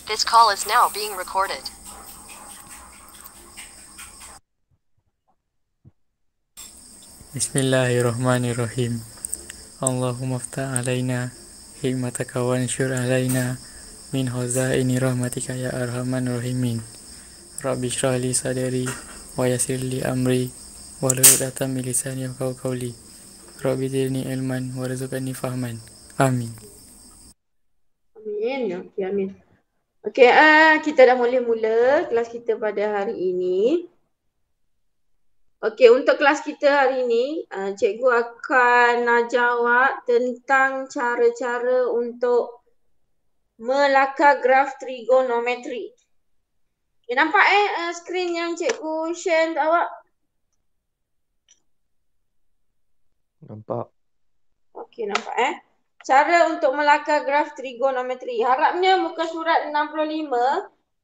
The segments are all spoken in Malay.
This call is now being recorded. Bismillahirrahmanirrahim. Allahumma ftah alaina hikmataka wa ansyur alaina min khazaini rahmatika ya arhaman rahimin. Rabbi shrah li sadri wa yassir li amri wahlul 'uqdatam min lisani yafqahu qawli. Rabbi zidni ilman warzuqni fahman. Amin. Amin. Okey, amin. Okey, kita dah mula kelas kita pada hari ini. Okey, untuk kelas kita hari ini, cikgu akan ajar awak tentang cara-cara untuk melakar graf trigonometri. Okay, nampak skrin yang cikgu share untuk awak? Nampak. Okey, nampak Cara untuk melakar graf trigonometri. Harapnya muka surat 65,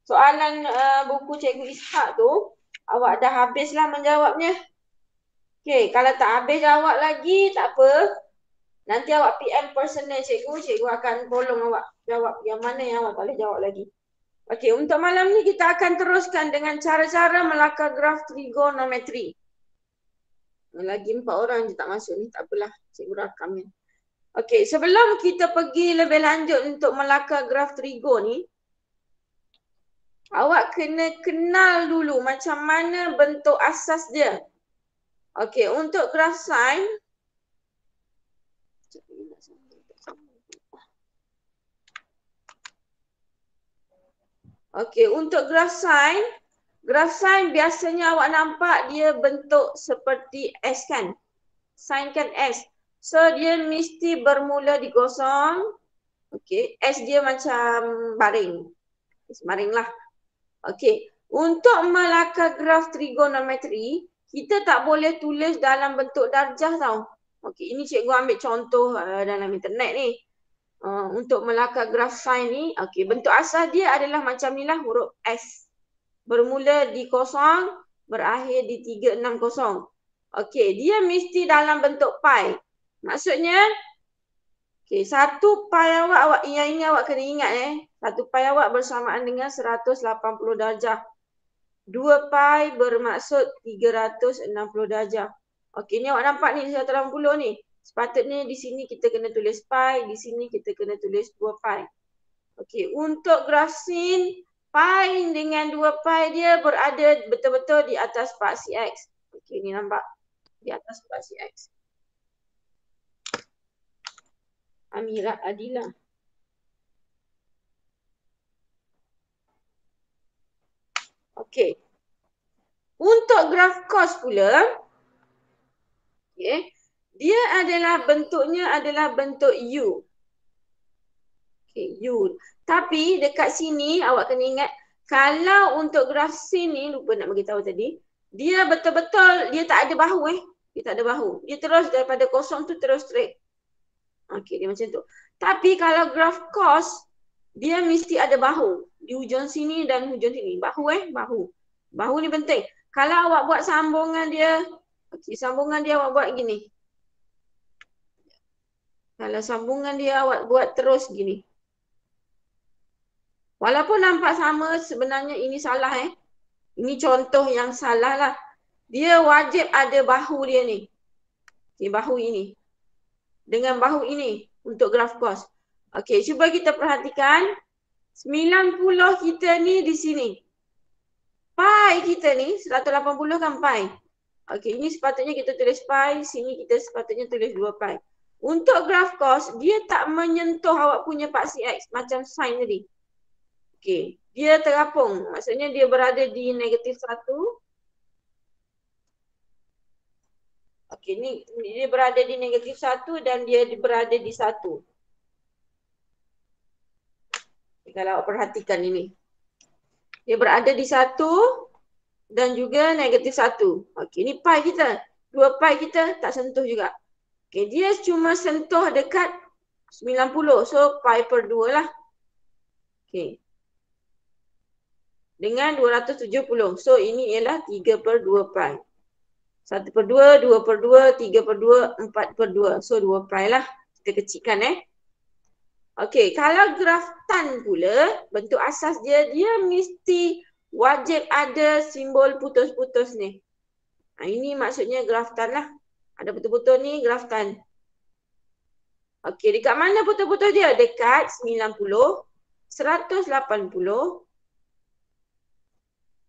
soalan buku cikgu Ishak tu, awak dah habislah menjawabnya. Okey, kalau tak habis jawab lagi, tak apa. Nanti awak PM personal cikgu akan tolong awak jawab yang mana yang awak tak boleh jawab lagi. Okey, untuk malam ni kita akan teruskan dengan cara-cara melakar graf trigonometri. Lagi 4 orang je tak masuk ni, tak apalah, cikgu rakamnya. Okey, sebelum kita pergi lebih lanjut untuk melakar graf trigo ni, awak kena kenal dulu macam mana bentuk asas dia. Okey, untuk graf sin, untuk graf sin biasanya awak nampak dia bentuk seperti S kan? Sin kan S. So dia mesti bermula di kosong. Okey, S dia macam baring. Baring lah. Okey, untuk melakar graf trigonometri, kita tak boleh tulis dalam bentuk darjah tau. Okey, ini cikgu ambil contoh dalam internet ni. Untuk melakar graf sin ni, okey, bentuk asal dia adalah macam ni lah, huruf S. Bermula di kosong, berakhir di 360. Okey, dia mesti dalam bentuk pi. Maksudnya, okey, 1 pi awak yang ini awak kena ingat 1 pi awak bersamaan dengan 180 darjah. 2 pi bermaksud 360 darjah. Okey, ni awak nampak ni 180 ni. Sepatutnya di sini kita kena tulis pi, di sini kita kena tulis 2 pi. Okey, untuk graf sin, pi dengan 2 pi dia berada betul-betul di atas spaksi X. Okey, ni nampak. Di atas spaksi X. Amira Adila. Okey. Untuk graf cos pula, okey, dia adalah bentuknya adalah bentuk U. Okey, U. Tapi dekat sini awak kena ingat, kalau untuk graf sin ni, lupa nak bagi tahu tadi, dia betul-betul dia tak ada bahu Dia tak ada bahu. Dia terus daripada kosong tu terus straight. Okey, dia macam tu. Tapi kalau graf cos, dia mesti ada bahu. Di hujung sini dan hujung sini. Bahu bahu. Bahu ni penting. Kalau awak buat sambungan dia, okey, sambungan dia awak buat gini. Kalau sambungan dia awak buat terus gini. Walaupun nampak sama, sebenarnya ini salah Ini contoh yang salah lah. Dia wajib ada bahu dia ni. Okey, bahu ini. Dengan bahu ini untuk graf cos. Okey, cuba kita perhatikan. 90 kita ni di sini. Pi kita ni 180 kan pi. Okey, ini sepatutnya kita tulis pi, sini kita sepatutnya tulis 2 pi. Untuk graf cos, dia tak menyentuh awak punya paksi X macam sin tadi. Okey, dia terapung. Maksudnya dia berada di negatif 1. Okey, ni dia berada di negatif 1 dan dia berada di 1. Okay, kalau awak perhatikan ini. Dia berada di 1 dan juga negatif 1. Okey, ni pi kita. 2 pi kita tak sentuh juga. Okey, dia cuma sentuh dekat 90. So, pi per 2 lah. Okey. Dengan 270. So, ini ialah 3 per 2 pi. 1 per 2, 2 per 2, 3 per 2, 4 per 2. So 2 pi lah. Kita kecilkan Okey, kalau graf tan pula, bentuk asas dia mesti wajib ada simbol putus-putus ni. Ini maksudnya graf tan lah. Ada betul-betul ni graf tan. Okey, dekat mana betul-betul dia? Dekat 90, 180,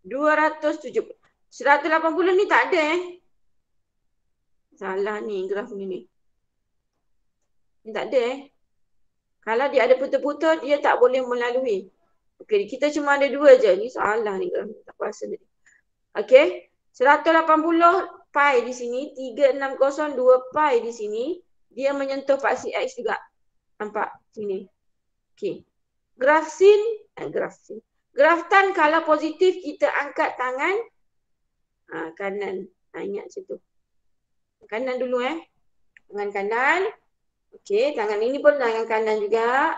270. 180 ni tak ada Salah ni graf ni. Ni tak ada Kalau dia ada putul-putul, dia tak boleh melalui. Okey, kita cuma ada dua je. Ni salah ni graf. Tak rasa ni. Okey, 180 pi di sini, 360 2 pi di sini, dia menyentuh paksi X juga. Nampak sini. Okey. Graf sin, graf tan kalau positif kita angkat tangan kanan. Ingat situ. Kanan dulu Tangan kanan. Okey, tangan ini pun tangan kanan juga.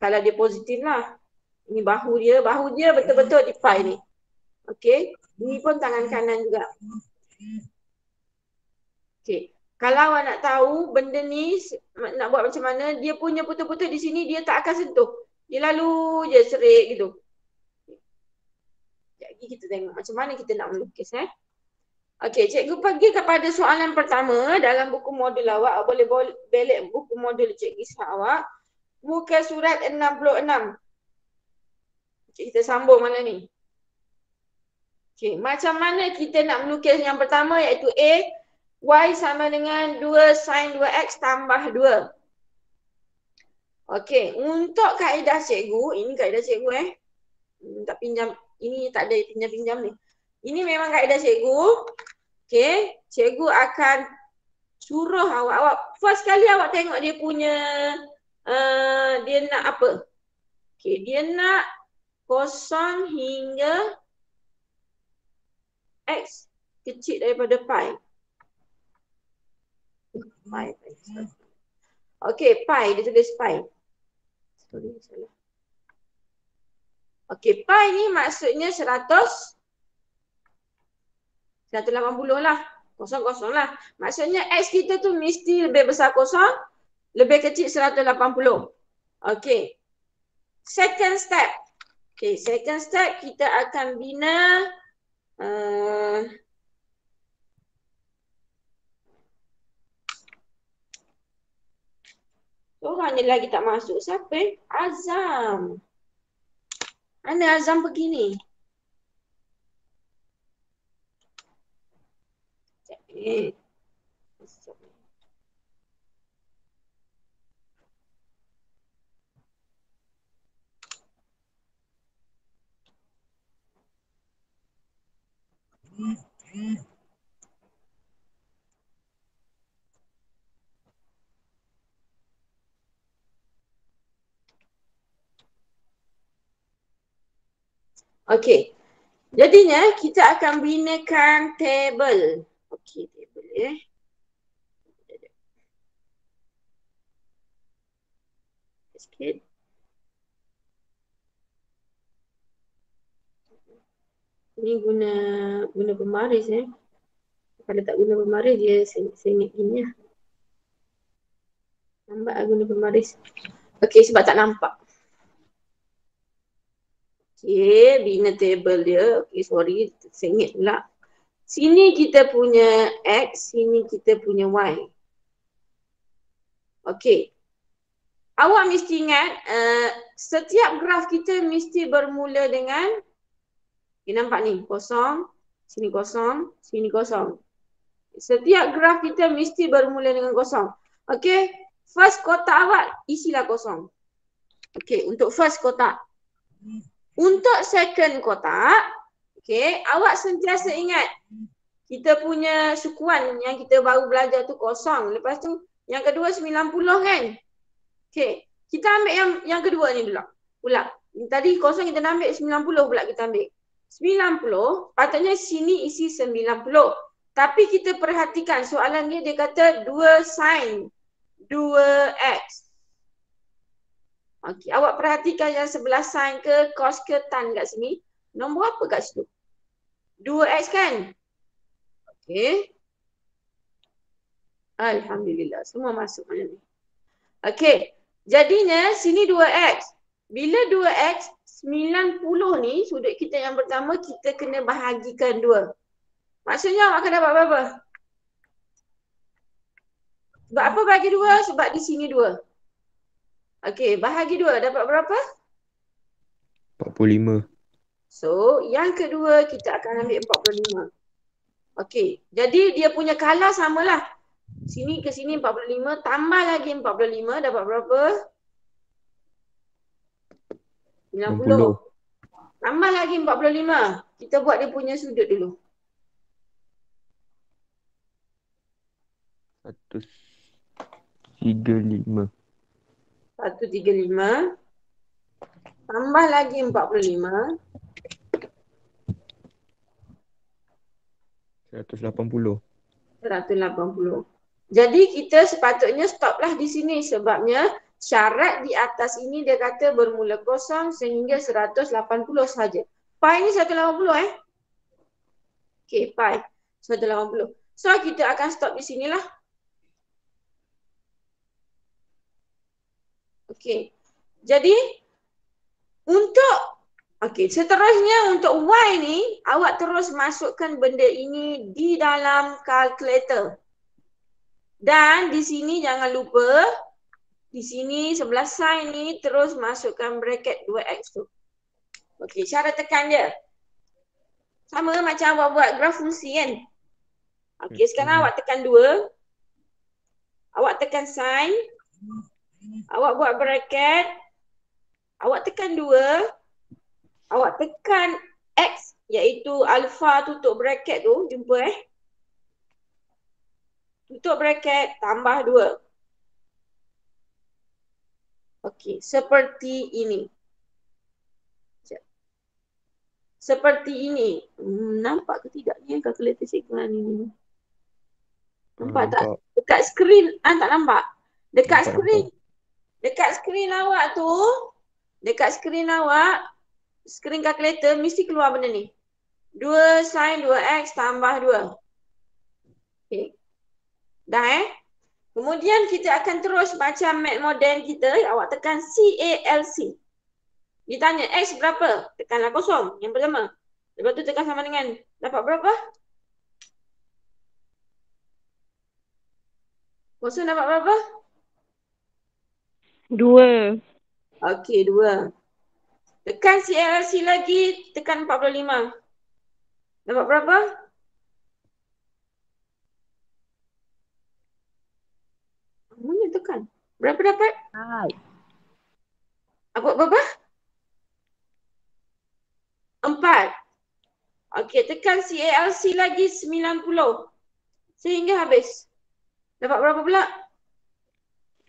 Kalau dia positif lah. Ini bahu dia betul-betul di pi ni. Okey, ini pun tangan kanan juga. Okey, kalau awak nak tahu benda ni nak buat macam mana, dia punya putul-putul di sini dia tak akan sentuh. Dia lalu je serik gitu. Jadi kita tengok macam mana kita nak melukis Okey, cikgu pergi kepada soalan pertama dalam buku modul awak. Boleh balik buku modul cikgu Ishak awak. Muka surat 66. Okey, kita sambung mana ni? Okey, macam mana kita nak melukis yang pertama iaitu A, Y sama dengan 2 sin 2X tambah 2. Okey, untuk kaedah cikgu, ini kaedah cikgu tak pinjam, ini tak ada pinjam-pinjam ni. Ini memang kaedah cikgu. Okey, cikgu akan suruh awak. First kali awak tengok dia punya, dia nak apa? Okey, dia nak 0 hingga X kecil daripada pi. Okey, pi, dia tulis pi. Sorry, salah. Okey, pi ni maksudnya 180 lah. 0 lah. Maksudnya X kita tu mesti lebih besar 0, lebih kecil 180. Okey. Second step. Okey, second step kita akan bina orang ni lagi tak masuk. Siapa Azam. Mana Azam pergi ni? Okey. Jadinya kita akan binakan table. Okey, table sikit. Ini guna pembaris Kalau tak guna pembaris dia sengit gini lah. Nampak guna pembaris. Okey, sebab tak nampak. Okey, bina table dia. Okey, sorry, sengit pula. Sini kita punya X, sini kita punya Y. Okey. Awak mesti ingat, setiap graf kita mesti bermula dengan, nampak ni, 0, sini 0, sini 0. Setiap graf kita mesti bermula dengan 0. Okey, first kotak awak isilah 0. Okey, untuk first kotak. Untuk second kotak, okey, awak sentiasa ingat kita punya sukuan yang kita baru belajar tu 0. Lepas tu yang kedua 90 kan? Okey, kita ambil yang kedua ni dulu. Pula. Tadi 0 kita nak ambil 90 pula kita ambil. 90, patutnya sini isi 90. Tapi kita perhatikan soalan dia kata 2 sin 2x. Okey, awak perhatikan yang sebelah sin ke cos ke tan kat sini. Nombor apa kat situ? 2x kan? Okey. Alhamdulillah, semua masuk mana ni. Okey, Jadinya sini 2x. Bila 2x, 90 ni sudut kita yang pertama kita kena bahagikan 2. Maksudnya awak akan dapat berapa? Sebab apa bagi 2? Sebab di sini 2. Okey, bahagi 2 dapat berapa? 45. So, yang kedua kita akan ambil 45. Okey, jadi dia punya color samalah. Sini ke sini 45, tambah lagi 45 dapat berapa? 90. 60. Tambah lagi 45. Kita buat dia punya sudut dulu. 135. 135. Tambah lagi 45. 180. 180. Jadi kita sepatutnya stoplah di sini sebabnya syarat di atas ini dia kata bermula kosong sehingga 180 saja. Pi ni 180 Okey, pi 180. So kita akan stop di sinilah. Okey. Jadi untuk seterusnya untuk Y ni awak terus masukkan benda ini di dalam kalkulator. Dan di sini jangan lupa di sini sebelah sin ni terus masukkan bracket 2x tu. Okey, cara tekan dia sama macam awak buat graf fungsi kan. Okey, sekarang awak tekan 2. Awak tekan sin. Awak buat bracket. Awak tekan 2. Awak tekan x iaitu alpha tutup bracket tu, jumpa tutup bracket tambah 2. Okey, seperti ini. Seperti ini. Nampak ke tidak ni kalkulator cikgu ni? Nampak tak? Dekat skrin tak nampak. Dekat skrin. Dekat skrin awak tu, dekat skrin awak, skrin kalkulator mesti keluar benda ni. 2 sin 2x tambah 2. Okey. Dah Kemudian kita akan terus macam mat modern kita, awak tekan CALC. Ditanya X berapa? Tekanlah kosong yang pertama. Lepas tu tekan sama dengan. Dapat berapa? Kosong dapat berapa? 2. Okey, 2. Tekan CALC lagi, tekan 45. Dapat berapa? Mana tekan? Berapa dapat? Apa berapa? 4. Okey, tekan CALC lagi 90. Sehingga habis. Dapat berapa pula?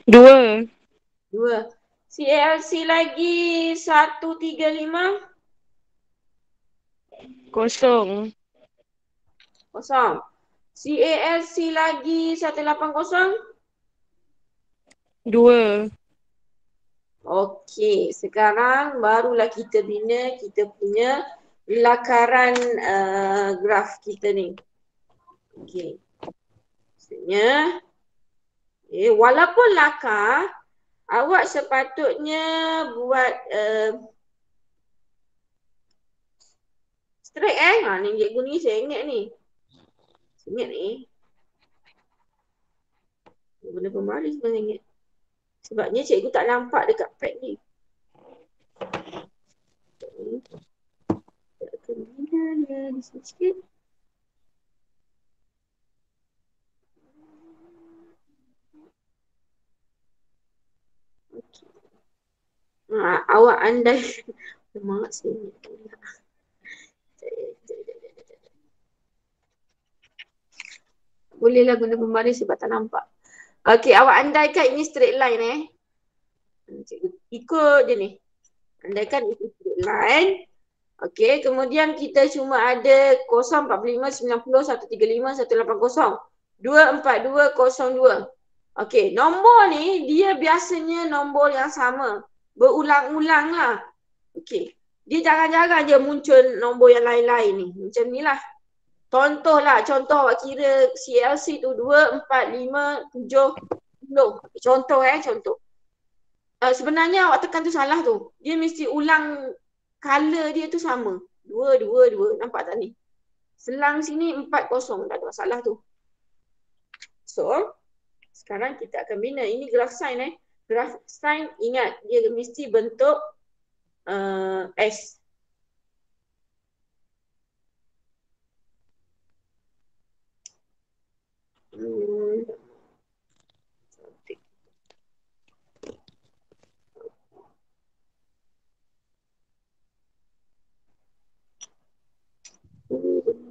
2. 2. CALC lagi 135. Kosong. Kosong. CALC lagi 180. 2. Okey, sekarang barulah kita bina kita punya lakaran graf kita ni. Okey. Maksudnya, walaupun lakar, awak sepatutnya buat straight ni cikgu ni saya ingat ni. Saya ingat ni. Benda pembaris saya ingat. Sebabnya cikgu tak nampak dekat pad ni. Tak akan bina dia di sini sikit. Okay. Awak andai mak saya ingat pula. Bolehlah guna pembaris sebab tak nampak. Okey, awak andaikan ini straight line Cikgu ikut je ni. Andaikan itu straight line. Okey, kemudian kita cuma ada 0, 45, 90, 135, 180. 24202. Okey, nombor ni dia biasanya nombor yang sama. Berulang-ulang lah. Okey. Dia jarang-jarang je muncul nombor yang lain-lain ni. Macam ni lah. Contoh awak kira CLC tu 2, 4, 5, 7, 10. Contoh. sebenarnya awak tekan tu salah tu. Dia mesti ulang color dia tu sama. 2, 2, 2. Nampak tak ni? Selang sini 4, 0. Tak ada masalah tu. So, sekarang kita akan bina. Ini graph sign Graph sign ingat dia mesti bentuk S. Cantik.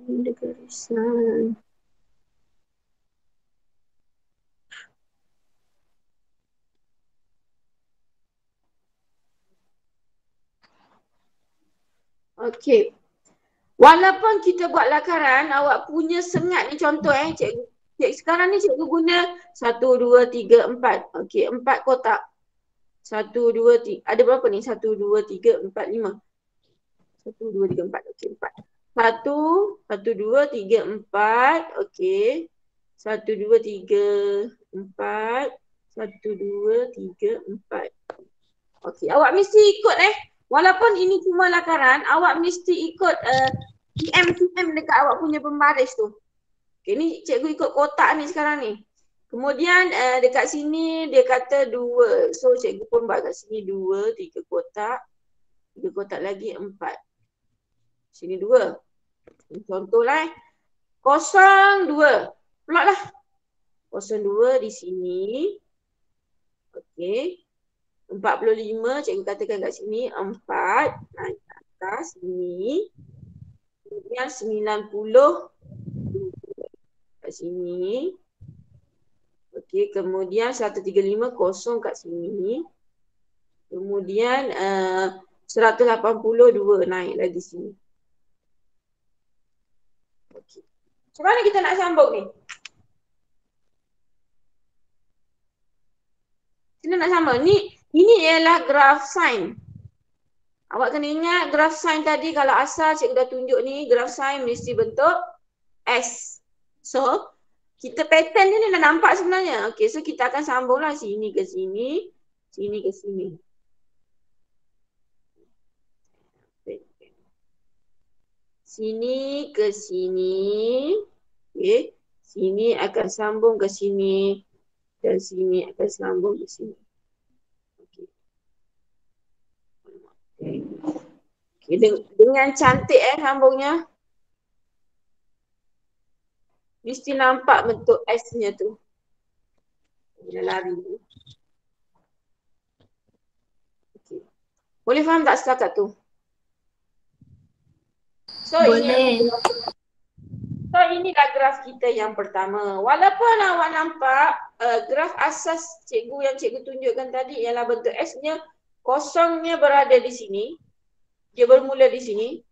Benda garisan. Okey. Walaupun kita buat lakaran, awak punya sengat ni contoh cikgu. Sekarang ni cikgu guna 1, 2, 3, 4. Okey, 4 kotak. 1, 2, 3. Ada berapa ni? 1, 2, 3, 4, 5. 1, 2, 3, 4. Okey, 4. 1, 1, 2, 3, 4. Okey. 1, 2, 3, 4. 1, 2, 3, 4. Okey, awak mesti ikut walaupun ini cuma lakaran, awak mesti ikut PM dekat awak punya pembaris tu. Okay, ni cikgu ikut kotak ni sekarang ni. Kemudian dekat sini dia kata 2. So cikgu pun buat kat sini 2, 3 kotak. 3 kotak lagi 4. Sini 2. Contohlah 02. Plot lah. 02 di sini. Okey. 45 cikgu katakan kat sini 4. Naik ke atas sini. Kemudian 90 kat sini. Okey, kemudian 135 kosong kat sini. Kemudian 182 naik lagi sini. Okey. Macam mana kita nak sambung ni? Kita nak sambung. Ini ialah graph sign. Awak kena ingat graph sign tadi kalau asal cikgu dah tunjuk ni, graph sign mesti bentuk S. So, kita pattern ni dah nampak sebenarnya. Okey, so kita akan sambunglah sini ke sini, sini ke sini. Sini ke sini. Okey, sini akan sambung ke sini dan sini akan sambung ke sini. Okay, dengan cantik sambungnya. Mesti nampak bentuk S-nya tu. Dia lari tu. Okay. Boleh faham tak setakat tu? So, boleh. Inilah graf kita yang pertama. Walaupun awak nampak graf asas cikgu yang cikgu tunjukkan tadi ialah bentuk S-nya, kosongnya berada di sini. Dia bermula di sini.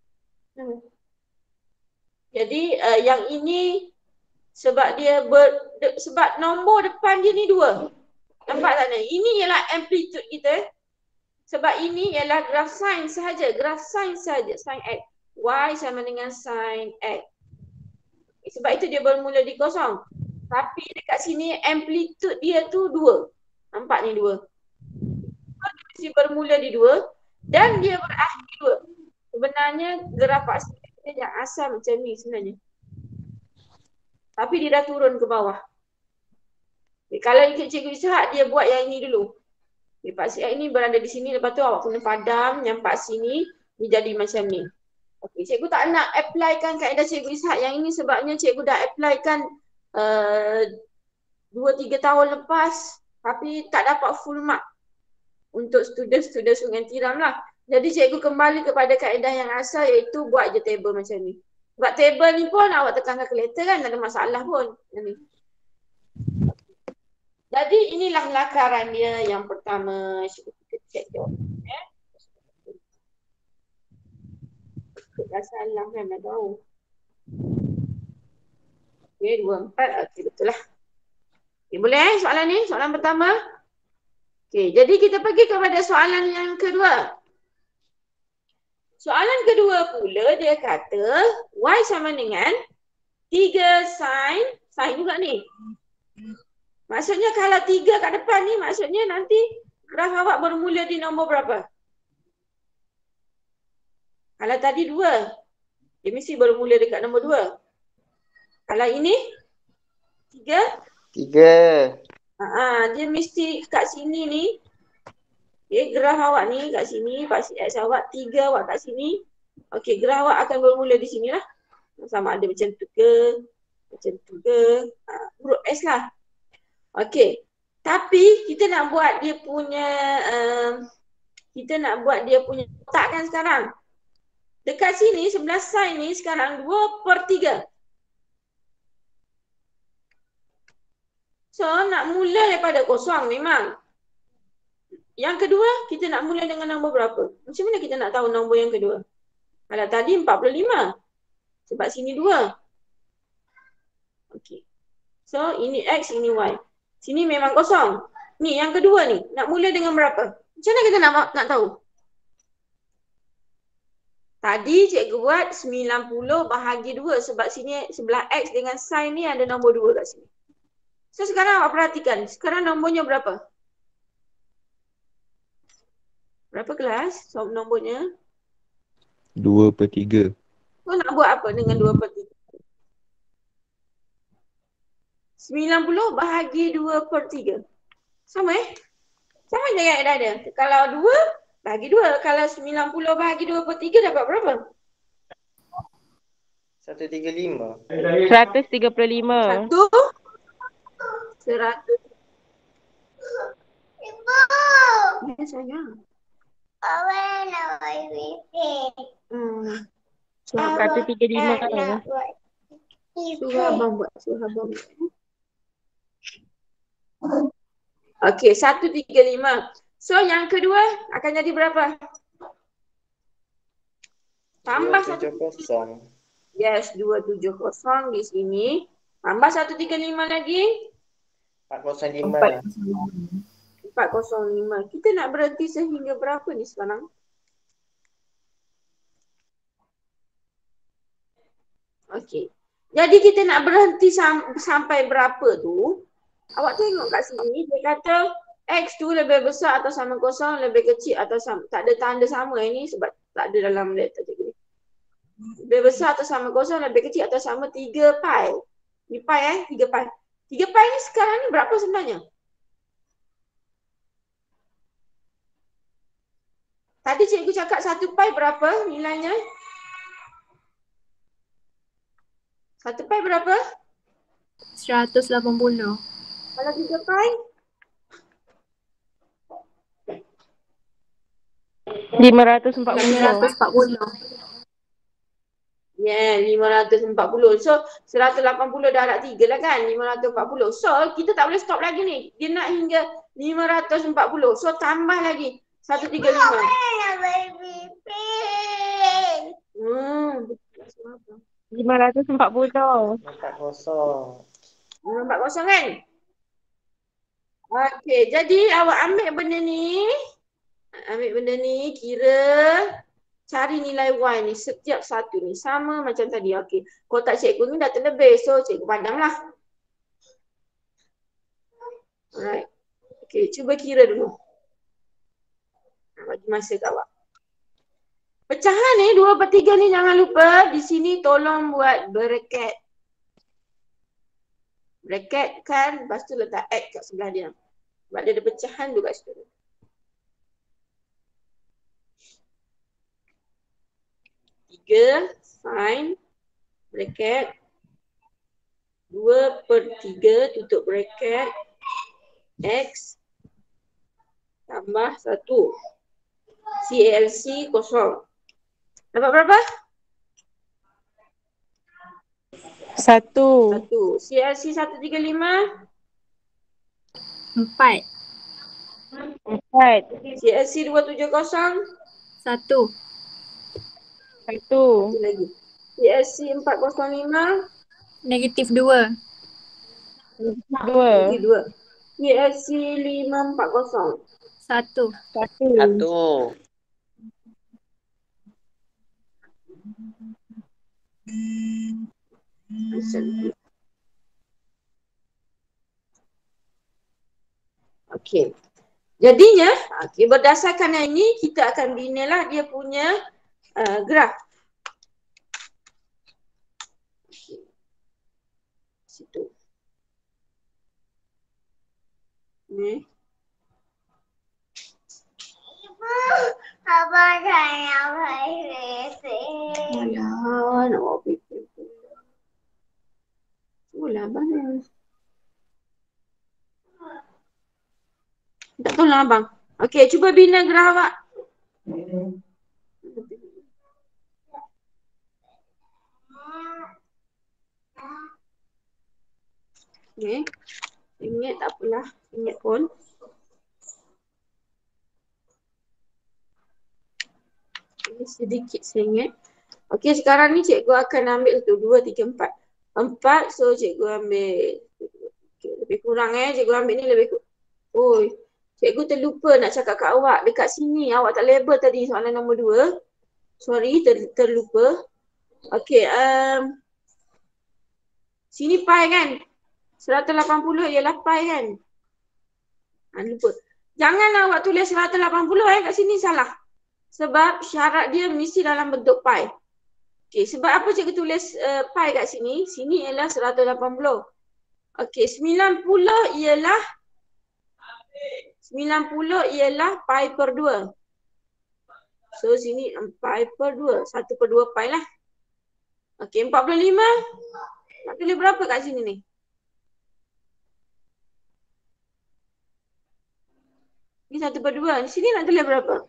Jadi yang ini sebab dia sebab nombor depan dia ni 2. Nampak tak ni? Ini ialah amplitude kita. Sebab ini ialah graf sin sahaja, graf sin sahaja, sin X. Y sama dengan sin X. Sebab itu dia bermula di kosong. Tapi dekat sini amplitude dia tu 2. Nampak ni 2. Dia bermula di 2 dan dia berakhir 2. Sebenarnya graf asal dia yang asal macam ni sebenarnya. Tapi dia dah turun ke bawah. Kalau ikut Cikgu Ishak, dia buat yang ini dulu. Pak Siap ini berada di sini, lepas tu awak kena padam nyampak sini, dia jadi macam ni. Okey, cikgu tak nak applykan kaedah Cikgu Ishak yang ini sebabnya cikgu dah applykan 2-3 tahun lepas, tapi tak dapat full mark untuk student-student Sungai Tiram lah. Jadi cikgu kembali kepada kaedah yang asal iaitu buat je table macam ni. Buat table ni pun awak tekan calculator kan, tak ada masalah pun. Jadi inilah lakaran dia yang pertama. Cuba kita check jawab. Dah salah kan, dah tahu. Okey, 2, 4. Okey, betul lah. Okay, boleh soalan ni? Soalan pertama. Okey, jadi kita pergi kepada soalan yang kedua. Soalan kedua pula dia kata Y sama dengan 3 sin juga ni. Maksudnya kalau 3 kat depan ni maksudnya nanti graf awak bermula di nombor berapa? Kalau tadi 2, dia mesti bermula dekat nombor 2. Kalau ini 3, 3. dia mesti kat sini ni. Okay, graf awak ni kat sini, pasti X awak 3 awak kat sini. Okey, graf awak akan bermula di sini lah. Sama ada macam tu ke, huruf S lah. Okey. Tapi kita nak buat dia punya kotak kan sekarang. Dekat sini sebelah sign ni sekarang 2/3. So nak mula daripada kosong memang. Yang kedua kita nak mula dengan nombor berapa? Macam mana kita nak tahu nombor yang kedua? Kalau tadi 45. Sebab sini 2. Okey. So ini X, ini Y. Sini memang kosong. Ni yang kedua ni. Nak mula dengan berapa? Macam mana kita nak tahu? Tadi cikgu buat 90 bahagi 2 sebab sini sebelah X dengan sin ni ada nombor 2 kat sini. So sekarang awak perhatikan. Sekarang nombornya berapa? Berapa kelas? So nombornya? 2/3. So nak buat apa dengan 2/3? 90 bahagi 2/3. Sama Sama je yang ada. Kalau 2 bahagi 2. Kalau 90 bahagi 2/3 dapat berapa? 135. 135. 100. Ya sayang. Suruh 135. abang buat. Okey, 135. So yang kedua akan jadi berapa? Tambah 270. Yes, 270 di sini. Tambah 135 lagi. 405. 405. Kita nak berhenti sehingga berapa ni sekarang? Okey. Jadi kita nak berhenti sampai berapa tu? Awak tengok kat sini dia kata X tu lebih besar atau sama kosong, lebih kecil atau sama. Tak ada tanda sama ini sebab tak ada dalam letter cikgu ni. Lebih besar atau sama kosong, lebih kecil atau sama 3 pi. Ni pi 3 pi. 3 pi ni sekarang ni berapa sebenarnya? Tadi cikgu cakap 1 pi berapa nilainya? 1 pi berapa? 180. Kalau 3 pi? 540. 540. Yeah, 540. So 180 dah ada 3 lah kan? 540. So kita tak boleh stop lagi ni. Dia nak hingga 540. So tambah lagi 135. 540. 440. 540 kan? Okey, jadi awak ambil benda ni. Kira cari nilai Y ni setiap satu ni. Sama macam tadi. Okey, kotak cikgu ni dah terlebih. So cikgu padamlah. Alright. Okey, cuba kira dulu. Bagi masa kat awak. Pecahan ni 2/3 ni jangan lupa. Di sini tolong buat bracket. Bracket kan. Lepas tu letak X kat sebelah dia. Sebab dia ada pecahan tu kat situ. Sin bracket 2/3 tutup bracket X tambah 1. CLC kosong. Dapat berapa? 1. 1. CLC 135. 4. 4. CLC 270. 1. 1. Satu lagi. CLC 405. Negatif 2. 2. 2. CLC 540. 1. 1. 1. Okey. Jadinya, berdasarkan yang ini kita akan binalah dia punya graf. Situ. Ni. Abang saya berisi. Alah, nak buat fikir pula. Mula abang ni. Tak tahu lah abang. Okey, cuba bina graf awak. Okey. Ingat tak apalah. Ingat pun. Okay, sedikit saya ingat. Okey, sekarang ni cikgu akan ambil tu 2, 3, 4. 4, so cikgu ambil. Okay, lebih kurang cikgu ambil ni lebih kurang. Oi, cikgu terlupa nak cakap kat awak. Dekat sini awak tak label tadi soalan nombor 2. Sorry, terlupa. Okey, sini pi kan? 180 ialah pi kan? Lupa. Jangan awak tulis 180 kat sini salah. Sebab syarat dia mesti dalam bentuk pi. Okey, sebab apa cikgu tulis pi kat sini? Sini ialah 180. Okey, 90 ialah pi per 2. So sini pi per 2. 1 per 2 pi lah. Okey, 45. Nak tulis berapa kat sini ni? Ni 1 per 2. Di sini nak tulis berapa?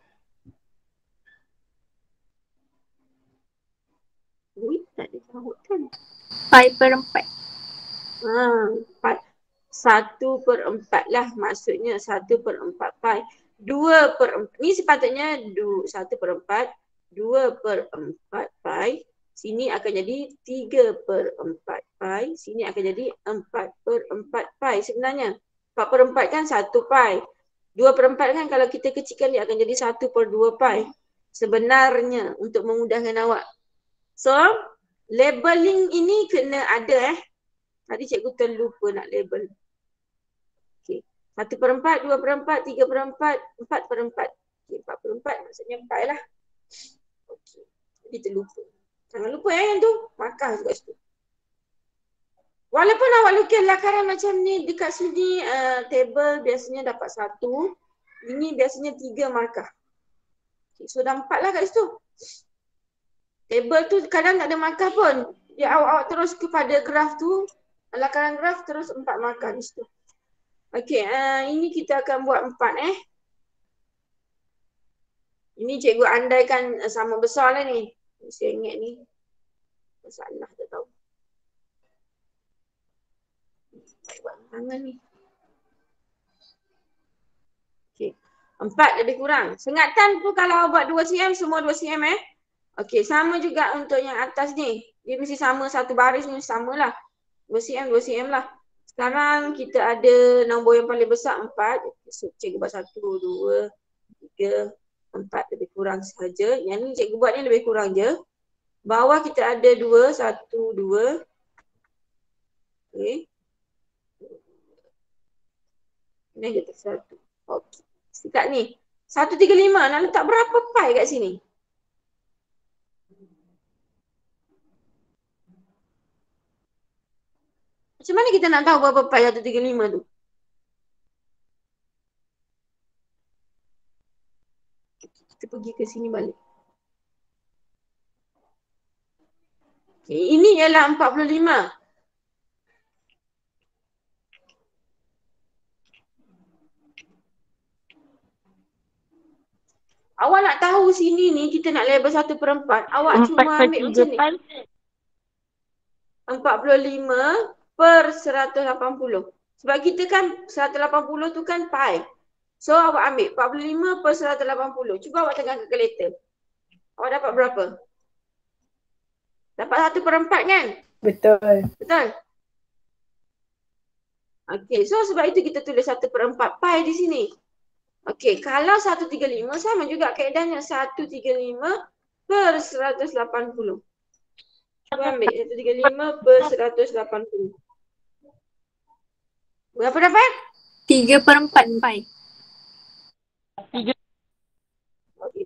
Ui, tak ada sahut kan? Pi per 4. 1 per 4 lah maksudnya 1 per 4 pi. 2 per 4. Ni sepatutnya 1 per 4. 2 per 4 pi. Sini akan jadi 3 per 4 pi. Sini akan jadi 4 per 4 pi sebenarnya. 4 per 4 kan 1 pi. 2 per 4 kan kalau kita kecilkan dia akan jadi 1 per 2 pi. Sebenarnya untuk memudahkan awak. So, labeling ini kena ada Tadi cikgu terlupa nak label. Okey. 1 per 4, 2 per 4, 3 per 4, 4 per 4. Okey, 4 per 4 maksudnya 4 lah. Okey. Jadi terlupa. Jangan lupa yang tu. Markah kat situ. Walaupun awak lukis lakaran macam ni dekat sini table biasanya dapat 1. Ini biasanya 3 markah. Okay, so dah 4 lah kat situ. Table tu kadang tak ada markah pun. Dia awak terus kepada graf tu. Lakaran graf terus 4 markah di situ. Okey, ini kita akan buat 4 Ini cikgu andaikan sama besar lah ni. Saya ingat ni. Masalah tak tahu. Buat tangan ni. Okey. 4 lebih kurang. Sengatan tu kalau buat 2 cm semua 2 cm Okey, sama juga untuk yang atas ni. Dia mesti sama satu baris ni samalah. 2 cm 2 cm lah. Sekarang kita ada nombor yang paling besar 4. So, cikgu buat 1, 2, 3, 4 lebih kurang sahaja. Yang ni cikgu buat ni lebih kurang je. Bawah kita ada 2, 1, 2. Okey. Ini kita 1. Okey. Dekat ni. 135. Nak letak berapa pi kat sini? Macam mana kita nak tahu berapa pi 135 tu? Kita pergi ke sini balik. Okay, ini ialah 45. Awak nak tahu sini ni kita nak label 1 per 4. Awak cuma ambil macam ni. 45 per 180. Sebab kita kan 180 tu kan pi. So awak ambil 45 per 180. Cuba awak tengah kalkulator. Awak dapat berapa? Dapat 1 per 4 kan? Betul. Betul? Okey, so sebab itu kita tulis 1 per 4 pi di sini. Okey, kalau 135 sama juga kaedahnya 135 per 180. Cuba ambil 135 per 180. Berapa dapat? 3 per 4 pi. Tiga. Okey,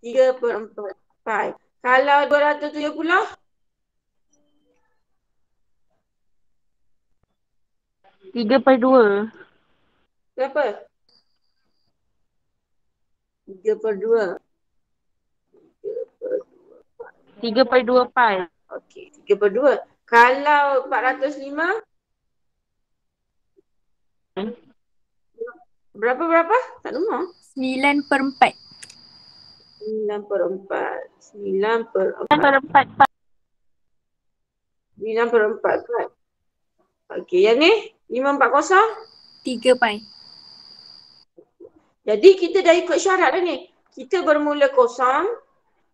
3/4 pi. Kalau 270? Tiga per dua. Berapa? 3/2. 3/2 pi. Okey, 3/2. Kalau 405? Berapa? Tak dengar. 9/4. 9/4. 9/4. 9/4 pi. 9/4 kan? Okey, yang ni 540. 3 pi. Jadi kita dah ikut syarat dah ni. Kita bermula kosong,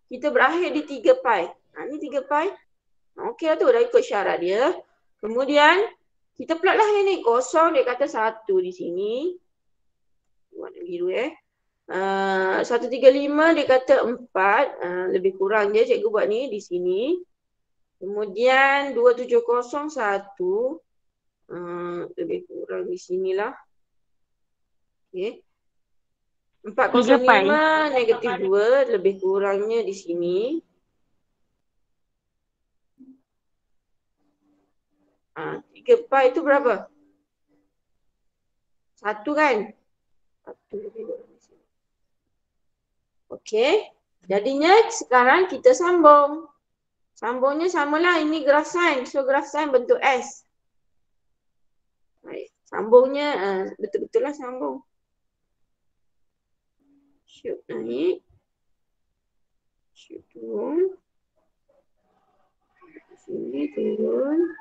kita berakhir di 3 pi. Ni 3 pi. Okey lah tu, dah ikut syarat dia. Kemudian kita plot lah yang ni. Kosong dia kata 1 di sini. Warna biru 135 dia kata 4. Lebih kurang je cikgu buat ni di sini. Kemudian 2701. Lebih kurang di sinilah. Okey. 405 negatif 2 lebih kurangnya di sini. 3 pi itu berapa? 1 kan? 1 lebih kurang di sini. Okey. Jadinya sekarang kita sambung. Sambungnya samalah, ini graf sin. So graf sin bentuk S. Baik. Sambungnya betul-betul lah sambung. Shoot naik. Shoot turun. Sini turun.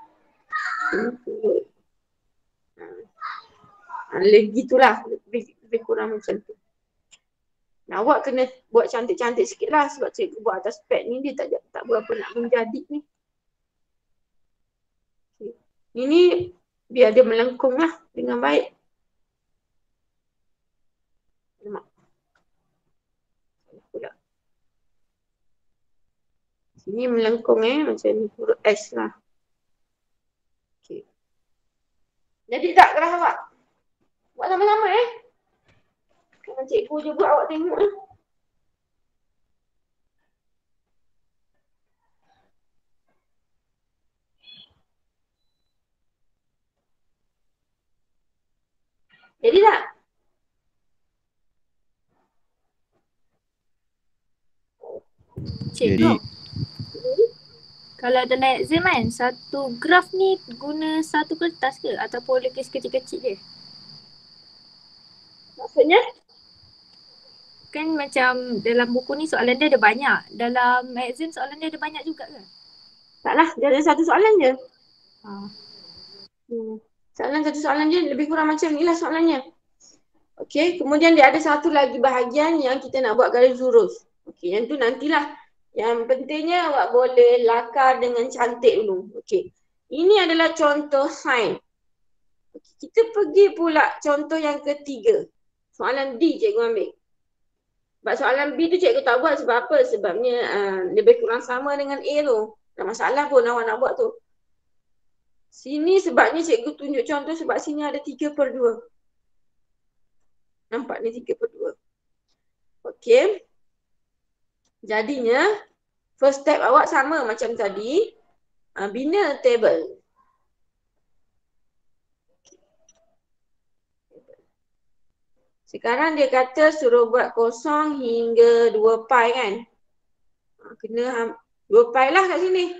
Sini turun. Gitulah. Lebih kurang macam tu. Nah, awak kena buat cantik-cantik sikit lah sebab cikgu buat atas pad ni dia tak berapa nak menjadi ni. Ini biar dia melengkung lah dengan baik. Nampak? Sini melengkung macam ni, huruf S lah. Okay. Jadi tak kerah awak? Buat sama-sama Kalau cikgu je buat awak tengok Jadi tak? Cikgu, kalau dalam exam kan, satu graf ni guna satu kertas ke ataupun lukis kecil-kecil je? Maksudnya? Kan macam dalam buku ni soalan dia ada banyak. Dalam exam soalan dia ada banyak juga ke? Taklah, dia ada satu soalan je. Ha. Satu soalan je lebih kurang macam ni lah soalannya. Okey, kemudian dia ada satu lagi bahagian yang kita nak buat garis lurus. Okey, yang tu nantilah. Yang pentingnya awak boleh lakar dengan cantik dulu. Okey. Ini adalah contoh sin. Okay, kita pergi pula contoh yang ketiga. Soalan D cikgu ambil. Sebab soalan B tu cikgu tak buat sebab apa? Sebabnya lebih kurang sama dengan A tu. Tak masalah pun awak nak buat tu. Sini sebabnya cikgu tunjuk contoh sebab sini ada 3/2. Nampak ni 3/2. Okey. Jadinya, first step awak sama macam tadi. Bina table. Sekarang dia kata suruh buat kosong hingga 2 pi kan. Kena 2 pi lah kat sini.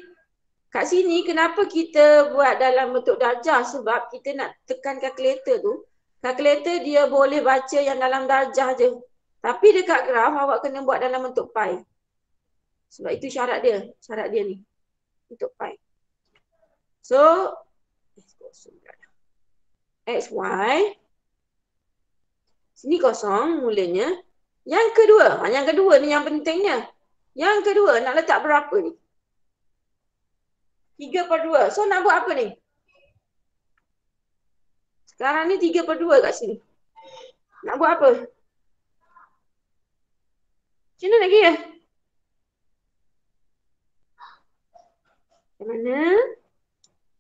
Kat sini kenapa kita buat dalam bentuk darjah? Sebab kita nak tekan kalkulator tu. Kalkulator dia boleh baca yang dalam darjah je. Tapi dekat graf awak kena buat dalam bentuk pi. Sebab itu syarat dia. Syarat dia ni. Bentuk pi. So, XY. Sini kosong mulanya. Yang kedua ni yang pentingnya. Yang kedua nak letak berapa ni? 3/2. So nak buat apa ni? Sekarang ni 3/2 kat sini. Nak buat apa? Macam mana lagi ya? Macam mana?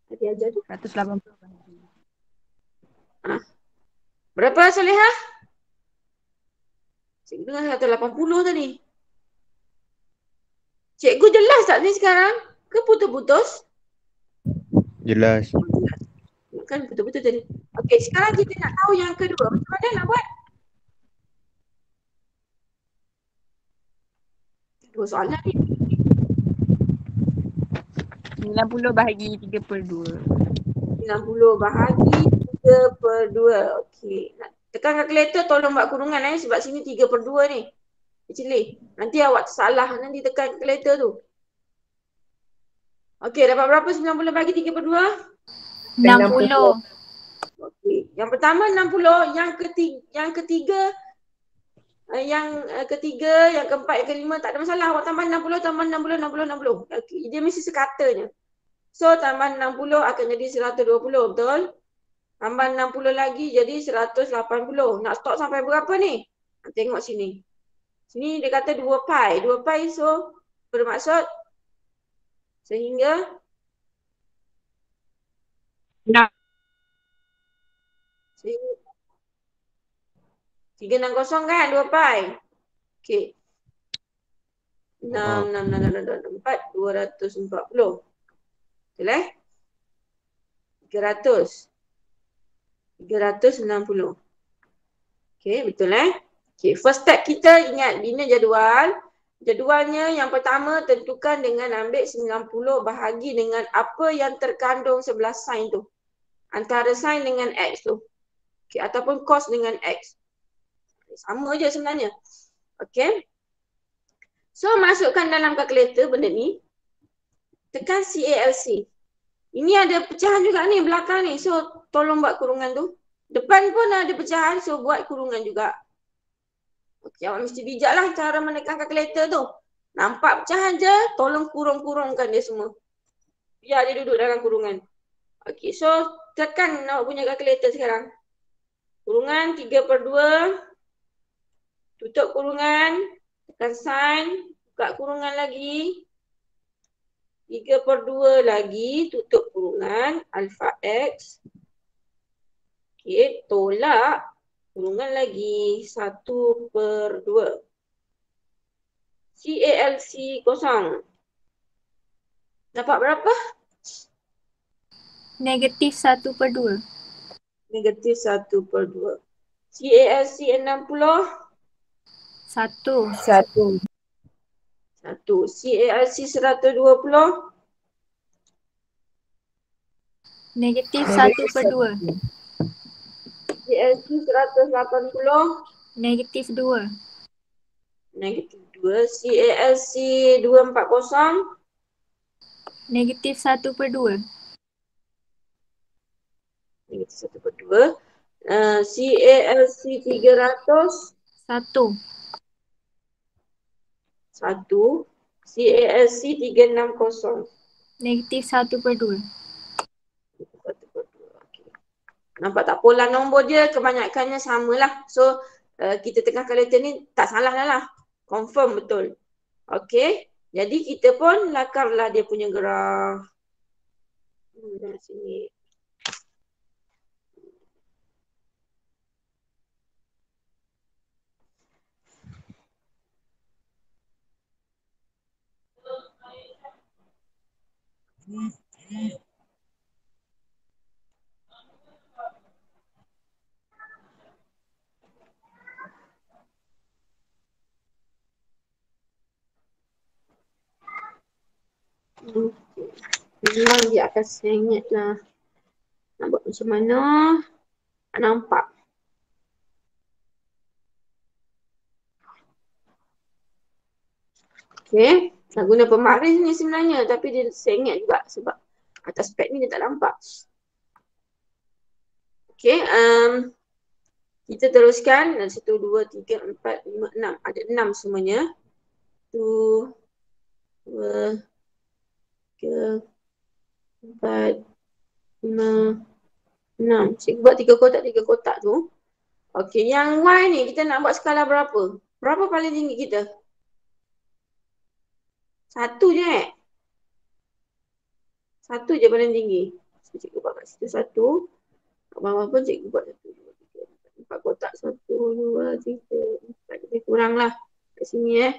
Tadi ajar tu. 180. Berapa Solehah? Cikgu dengar 180 tadi. Cikgu jelas tak ni sekarang? Ke putus-putus? Jelas. Kan betul-betul tadi. Okey, sekarang kita nak tahu yang kedua. Macam mana nak buat? Dua soalan ni. 90 bahagi 3/2. 90 bahagi 3/2. Okey. Nak tekan kalkulator tolong buat kurungan sebab sini 3/2 ni. Actually, nanti awak salah nanti tekan kalkulator tu. Okey, dapat berapa 90 bahagi 3/2? 60. Okey. Yang pertama 60, yang ketiga yang keempat, yang kelima tak ada masalah. Awak tambah 60, tambah 60, 60, 60. Okey, dia mesti sekatanya. So tambah 60 akan jadi 120, betul? Tambah 60 lagi jadi 180. Nak stop sampai berapa ni? Tengok sini. Sini dia kata 2 pi. 2 pi so bermaksud sehingga 360 kan 2 pi. Okey. 6, 6, 6, 6, 4, 240. Betul 300. 360. Okey, betul Okey, first step kita ingat bina jadual. Jadualnya yang pertama tentukan dengan ambil 90 bahagi dengan apa yang terkandung sebelah sin tu. Antara sin dengan x tu. Okey, ataupun cos dengan x. Sama je sebenarnya. Okey. So masukkan dalam kalkulator benda ni. Tekan CALC. Ini ada pecahan juga ni belakang ni. So tolong buat kurungan tu. Depan pun ada pecahan so buat kurungan juga. Okey, awak mesti bijak lah cara menekan kalkulator tu. Nampak pecahan je, tolong kurung-kurungkan dia semua. Biar dia duduk dalam kurungan. Okey, so tekan awak punya kalkulator sekarang. Kurungan 3/2. Tutup kurungan. Tekan sin. Buka kurungan lagi. 3/2 lagi. Tutup kurungan. Alpha X. Okey, tolak. Kurungan lagi 1/2. CALC kosong. Dapat berapa? Negatif 1/2. Negatif 1/2. CALC 60. 1. 1. CALC 120. Negatif 1/2. CALC 180. Negatif 2. Negatif 2. CALC 240. Negatif 1/2. Negatif 1/2. CALC 300. 1. 1. CALC 360. Negatif 1/2. 1/2. Okey. Nampak tak pola nombor dia kebanyakannya samalah. So kita tengah kalkulator ni tak salah dah lah. Confirm betul. Okey. Jadi kita pun lakarlah dia punya graf. Sini. Memang dia akan sengit lah. Nak buat macam mana? Tak nampak. Okay. Nak guna pemaris ni sebenarnya. Tapi dia sengit juga sebab atas pad ni dia tak nampak. Okay. Kita teruskan. 1, 2, 3, 4, 5, 6. Ada 6 semuanya. 1, 2, 3, 4, 5, 6. Cikgu buat 3 kotak tu. Okey, yang Y ni kita nak buat skala berapa? Berapa paling tinggi kita? 1 je 1 je paling tinggi. So, cikgu buat kat situ 1. Kat bawah pun cikgu buat 1, 2, 3, 4, 4 kotak 1, 2, 3, 4. Lebih kurang lah kat sini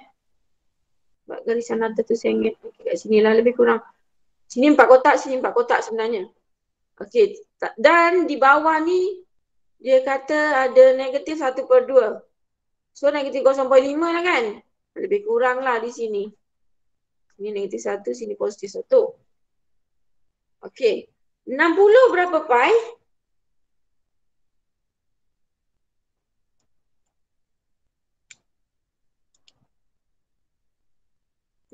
Sebab garisan atas tu saya ingat kat sini lah lebih kurang. Sini 4 kotak, sini 4 kotak sebenarnya. Okey, dan di bawah ni dia kata ada negatif 1/2. So negatif 0.5 lah kan? Lebih kurang lah di sini. Sini negatif 1, sini positif 1. Okey, 60 berapa pi?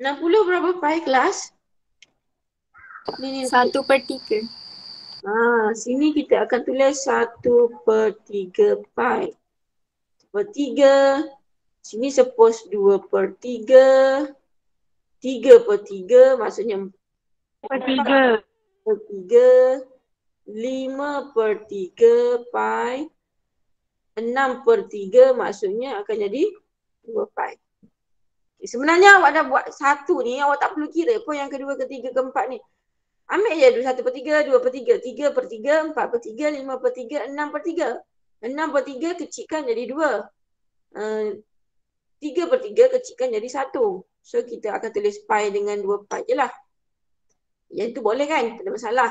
berapa pi kelas? Ni. 1/3. Sini kita akan tulis 1/3 pi. 1/3. Sini suppose 2/3. 3/3 maksudnya 3. 3. 5/3 pi. 6/3 maksudnya akan jadi 2 pi. Sebenarnya awak dah buat satu ni, awak tak perlu kira pun yang kedua, ketiga, keempat ni. Ambil je 1/3, 2/3, 3/3, 4/3, 5/3, 6/3. 6/3 kecilkan jadi 2. 3/3 kecilkan jadi 1. So kita akan tulis pi dengan 2 pi je lah. Yang tu boleh kan? Tak ada masalah.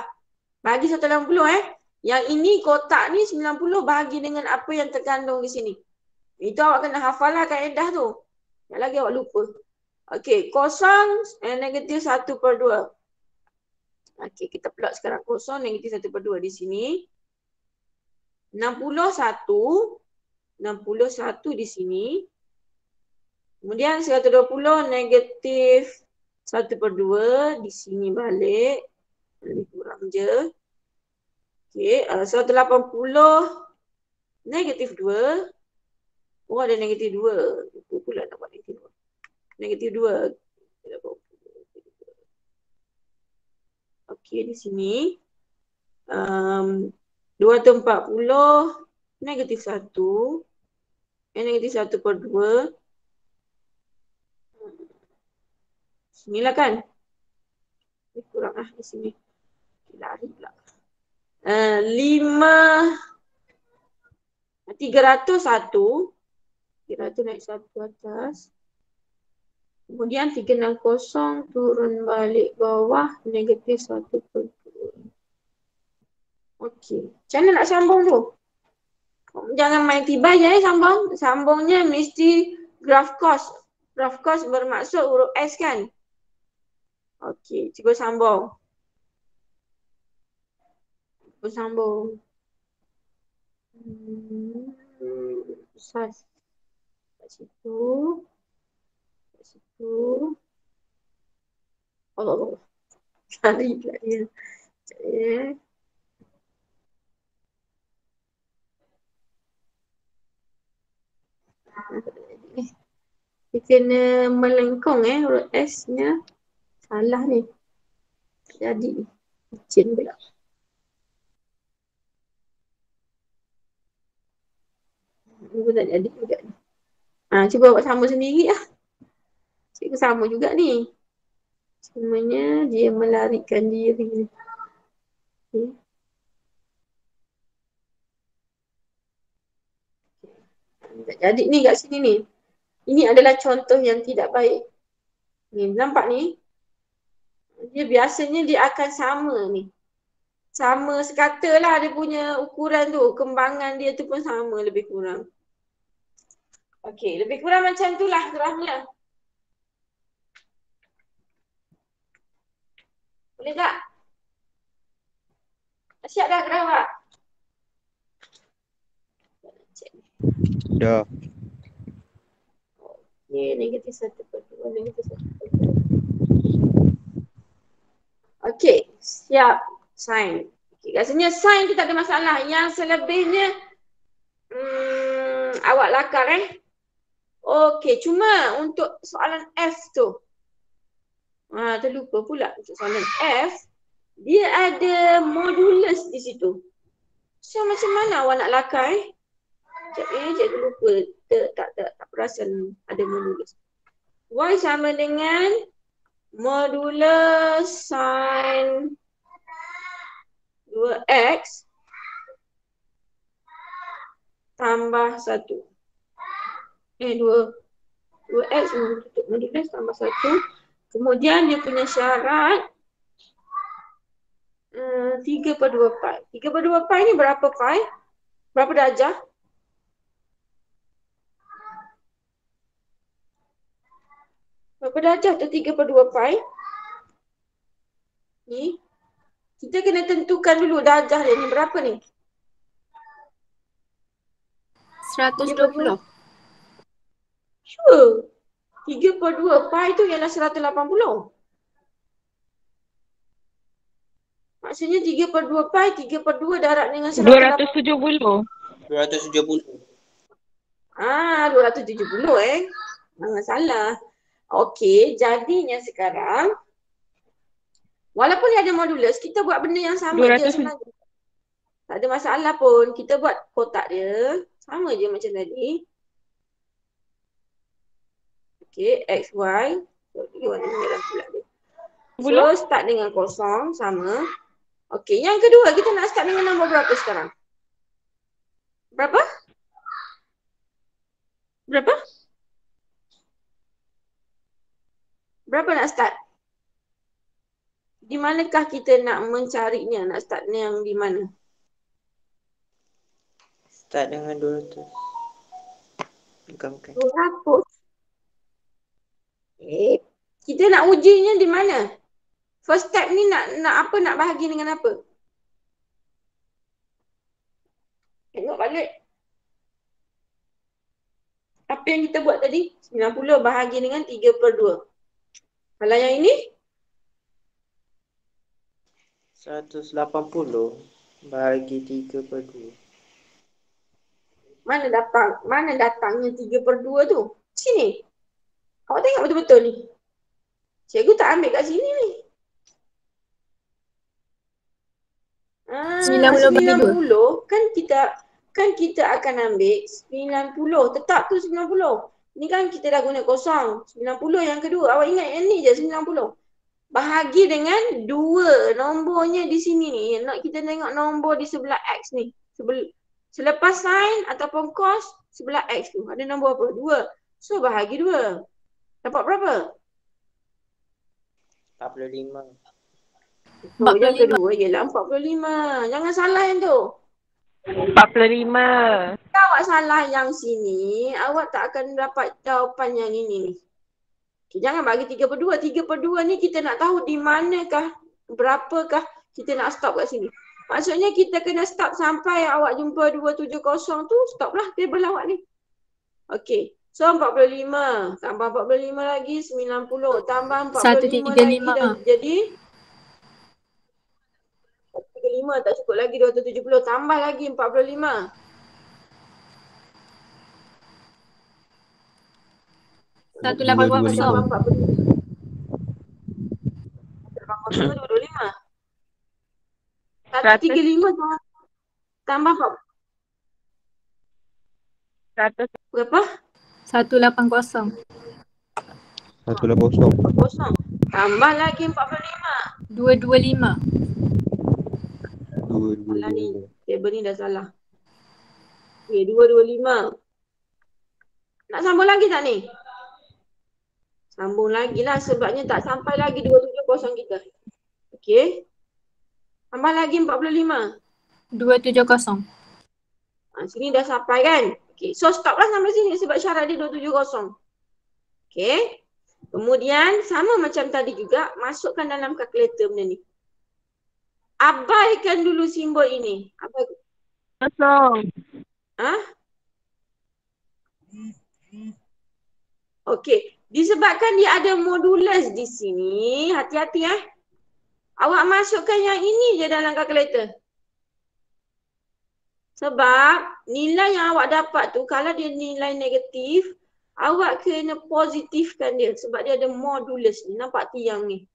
Bagi 180 Yang ini kotak ni 90 bahagi dengan apa yang terkandung di sini. Itu awak kena hafal lah kaedah tu. Tak lagi awak lupa. Okey, kosong negatif 1/2. Okey, kita plot sekarang kosong negatif 1/2 di sini. 61 di sini. Kemudian 120 negatif 1/2 di sini balik. Lebih kurang je. Okey, 180 negatif 2. Oh, ada negatif 2. Lupa pula nak buat negatif 2. Negatif 2. Okey, di sini. 240 negatif 1. Negatif 1/2. Sinilah kan? Kurang lah di sini. Lari pula. 301. 300 naik 1 atas. Kemudian 360 turun balik bawah negatif 1/2. Okey. Macam mana nak sambung tu? Jangan main tiba je sambung. Sambungnya mesti graf cos. Graf cos bermaksud huruf S kan? Okey, cuba sambung. Sas. Kat situ. Allah. Cari pula dia. Dia kena melengkung huruf S nya. Salah ni. Jadi licin pula. Aku tak jadi juga ni. Cuba buat sama sendiri lah. Cikgu sama juga ni. Cumanya dia melarikan diri. Okay. Tak jadi ni kat sini ni. Ini adalah contoh yang tidak baik. Ni nampak ni? Dia biasanya dia akan sama ni. Sama sekata lah dia punya ukuran tu. Kembangan dia tu pun sama lebih kurang. Okey, lebih kurang macam tu lah grafnya. Boleh tak? Siap dah graf tak? Dah. Okey, negatif 1/2, negatif 1/2. Okey, siap. Sign. Okay, rasanya sign tu tak ada masalah. Yang selebihnya awak lakar Okey, cuma untuk soalan F tu. Terlupa pula untuk soalan F. Dia ada modulus di situ. So macam mana awak nak lakar cikgu lupa. Tak perasan ada modulus. Y sama dengan modulus sin 2x tambah 1. 2x tutup modulus tambah 1. Kemudian dia punya syarat 3/2 pi. 3/2 pi ni berapa pi? Berapa darjah? Berapa darjah tu 3/2 pi? Ni. Kita kena tentukan dulu darjah dia ni berapa ni? 120. Sure. 3/2 pi tu ialah 180. Maksudnya 3/2 pi, 3/2 darab dengan 180. 270. 270. 270 Jangan salah. Okey, jadinya sekarang walaupun dia ada modulus, kita buat benda yang sama je 200. sebenarnya. Tak ada masalah pun. Kita buat kotak dia sama je macam tadi. Okey, x, y. So, dia warna merah pula dia. So, start dengan kosong, sama. Okey, yang kedua kita nak start dengan nombor berapa sekarang? Berapa? Berapa? Berapa nak start? Di manakah kita nak mencarinya? Nak start yang di mana? Start dengan 200. Bukan. 200. Kita nak ujinya di mana? First step ni nak apa? Nak bahagi dengan apa? Tengok balik. Apa yang kita buat tadi? 90 bahagi dengan 3/2. Kalau yang ini? 180 bahagi 3/2. Mana datangnya 3/2 tu? Sini. Awak tengok betul-betul ni. Cikgu tak ambil kat sini ni. 90 kan kita akan ambil 90. Tetap tu 90. Ni kan kita dah guna kosong. 90 yang kedua. Awak ingat yang ni je 90. Bahagi dengan 2. Nombornya di sini ni. Nak kita tengok nombor di sebelah X ni. Selepas sin ataupun cos sebelah X tu. Ada nombor apa? 2. So bahagi 2. Dapat berapa? 45. So yang kedua ialah 45. Jangan salah yang tu. 45. Kalau awak salah yang sini, awak tak akan dapat jawapan yang ini ni. Okay, jangan bagi 3/2. 3/2 ni kita nak tahu di manakah, berapakah kita nak stop kat sini. Maksudnya kita kena stop sampai awak jumpa 270 tu, stop lah table awak ni. Okey. So 45 tambah 45 lagi 90 tambah 45 lagi dah jadi 135 tak cukup lagi 270 tambah lagi 45. 180. 225. 135 tambah 100. berapa? 180. 180. Tambah lagi 45. 225. Salah ni. Table ni dah salah. Okay, 225. Nak sambung lagi tak ni? Sambung lagi lah sebabnya tak sampai lagi 270 kita. Okay. Tambah lagi 45. 270. Sini dah sampai kan? Okay. So stop lah sampai sini sebab syarat dia 270. Okay. Kemudian sama macam tadi juga masukkan dalam kalkulator benda ni. Abaikan dulu simbol ini. Abaikan. Kosong. Okey. Disebabkan dia ada modulus di sini, hati-hati Awak masukkan yang ini je dalam kalkulator. Sebab nilai yang awak dapat tu kalau dia nilai negatif, awak kena positifkan dia sebab dia ada modulus ni. Nampak tiang ni.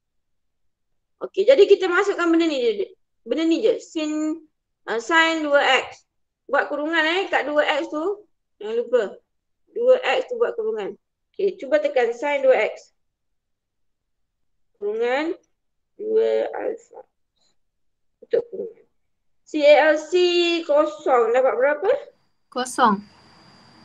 Okey, jadi kita masukkan benda ni je. Benda ni je. Sin 2x. Buat kurungan kat 2x tu. Jangan lupa. 2x tu buat kurungan. Okey, cuba tekan sin 2x. Kurungan 2 alpha. Tutup kurungan. CALC kosong. Dapat berapa? Kosong.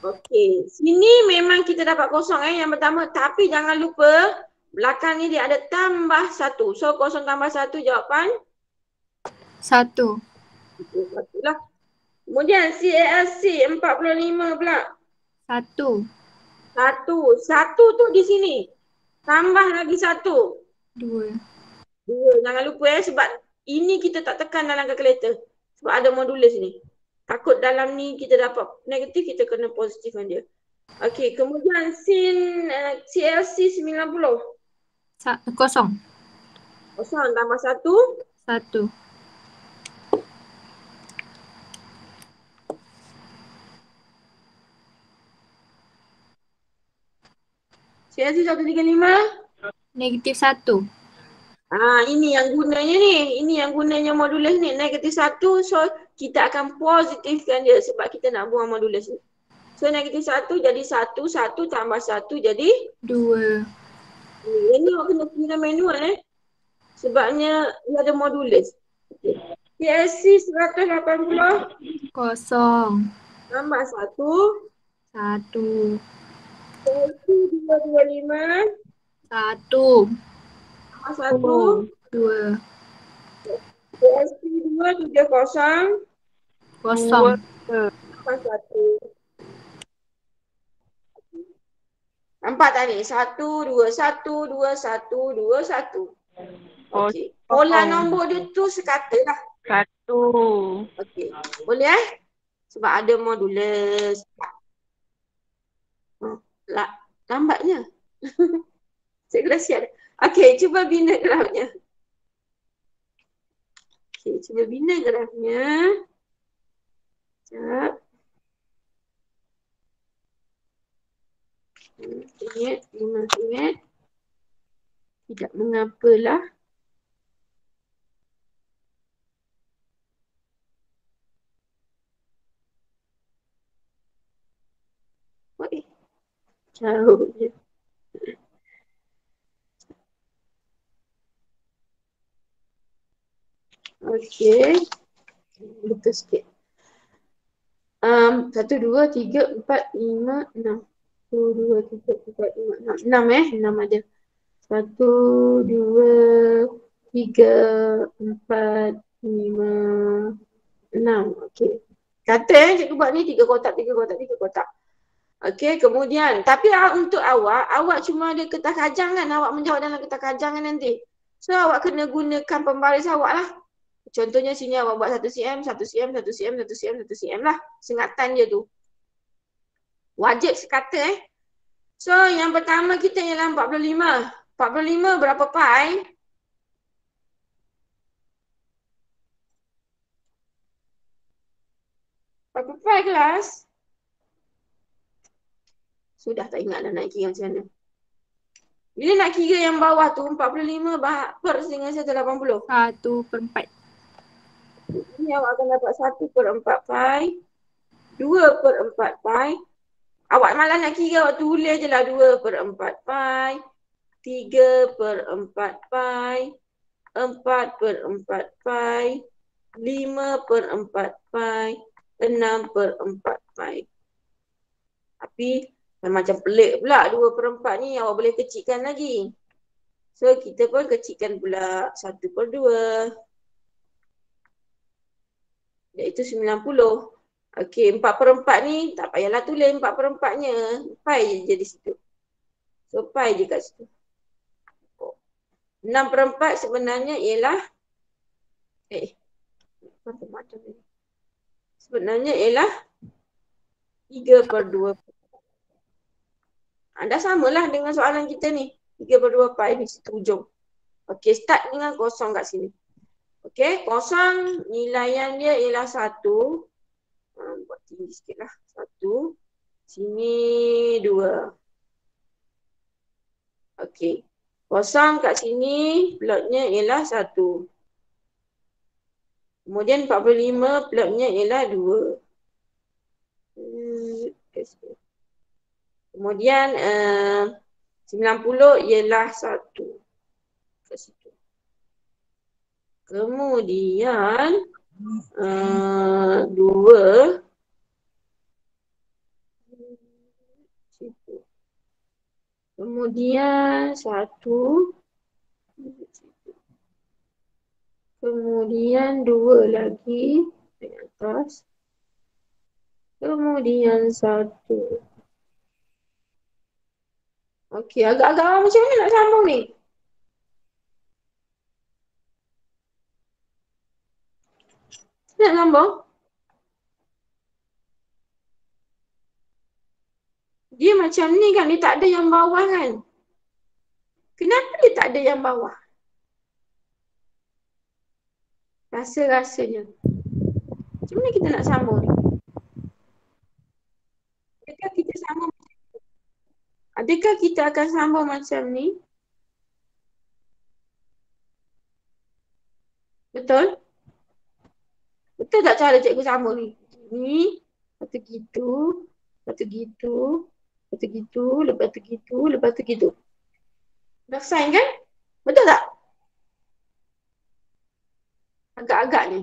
Okey, sini memang kita dapat kosong yang pertama. Tapi jangan lupa belakang ni dia ada tambah 1. So kosong tambah 1 jawapan 1. 1 lah. Kemudian CALC 45 pula. 1. 1. 1 tu di sini. Tambah lagi 1. 2. 2. Jangan lupa sebab ini kita tak tekan dalam kalkulator. Sebab ada modulus ni. Takut dalam ni kita dapat negatif, kita kena positifkan dia. Okey, kemudian sin CLC 90. Kosong. Kosong tambah 1. 1. CLC 135. Negatif 1. Ini yang gunanya ni. Ini yang gunanya modulus ni. Negatif 1. So kita akan positifkan dia sebab kita nak buang modulus ni. So negatif 1 jadi 1. 1 tambah 1 jadi 2. Yang ni awak kena kira manual sebabnya dia ada modulus. Okay. CLC 180. Kosong. Tambah 1. 1. CLC 225. 1. Tambah 1. 2. CLC 270. Kosong. Tambah 1. Nampak tak ni? 1, 2, 1, 2, 1, 2, 1. Okey. Pola nombor dia tu sekata lah. 1. Okey. Boleh Sebab ada modulus. Lambatnya. Saya kena siap. Okey, cuba bina grafnya. Okey, cuba bina grafnya. Sekejap. Ingat. Tidak mengapalah. Jauh je. Okey. Betul sikit. 1, 2, 3, 4, 5, 6. 1, 2, 3, 4, 5, 6. 6 ada. 1, 2, 3, 4, 5, 6. Okey. Kata cikgu buat ni 3 kotak. Okey, kemudian tapi untuk awak cuma ada kertas kajang kan, awak menjawab dalam kertas kajang kan nanti. So awak kena gunakan pembaris awak lah. Contohnya sini awak buat 1 cm, 1 cm, 1 cm, 1 cm, 1 cm lah. Sengatan dia tu. Wajib sekata So yang pertama kita ialah 45. 45 berapa pi? Berapa pi kelas? Sudah tak ingat dah nak kira macam mana. Bila nak kira yang bawah tu 45 per dengan 180. 1/4. Ini awak akan dapat 1/4 pi. 2/4 pi. Awak malah nak kira, awak tulis je lah 2/4 pi. 3/4 pi. 4/4 pi. 5/4 pi. 6/4 pi. Tapi macam pelik pula 2/4 ni, awak boleh kecilkan lagi. So kita pun kecilkan pula 1/2. Iaitu 90. Okey, 4/4 ni tak payahlah tulis 4/4-nya. Pi je jadi situ. So pi je kat situ. 6/4 sebenarnya ialah macam-macam ni. Sebenarnya ialah 3/2. Dah samalah dengan soalan kita ni. 3/2 pi di situ ujung. Okey, start dengan kosong kat sini. Okey, kosong nilaian dia ialah 1. Buat tinggi sikit lah. 1. Sini 2. Okey. Kosong kat sini plotnya ialah 1. Kemudian 45 plotnya ialah 2. Kemudian 90 ialah 1. Kat situ. Kemudian 2 Kemudian 1. Kemudian 2 lagi di atas. Kemudian 1. Okey, agak-agak macam mana nak sambung ni? Nak sambung? Dia macam ni kan, dia tak ada yang bawah kan? Kenapa dia tak ada yang bawah? Rasa-rasanya. Macam mana kita nak sambung ni? Adakah kita sambung? Adakah kita akan sambung macam ni? Betul? Betul tak cara cikgu sambung ni? Ni, lepas tu gitu, lepas tu gitu, lepas tu gitu, lepas tu gitu, lepas tu gitu. Dah sign kan? Betul tak? Agak-agak ni.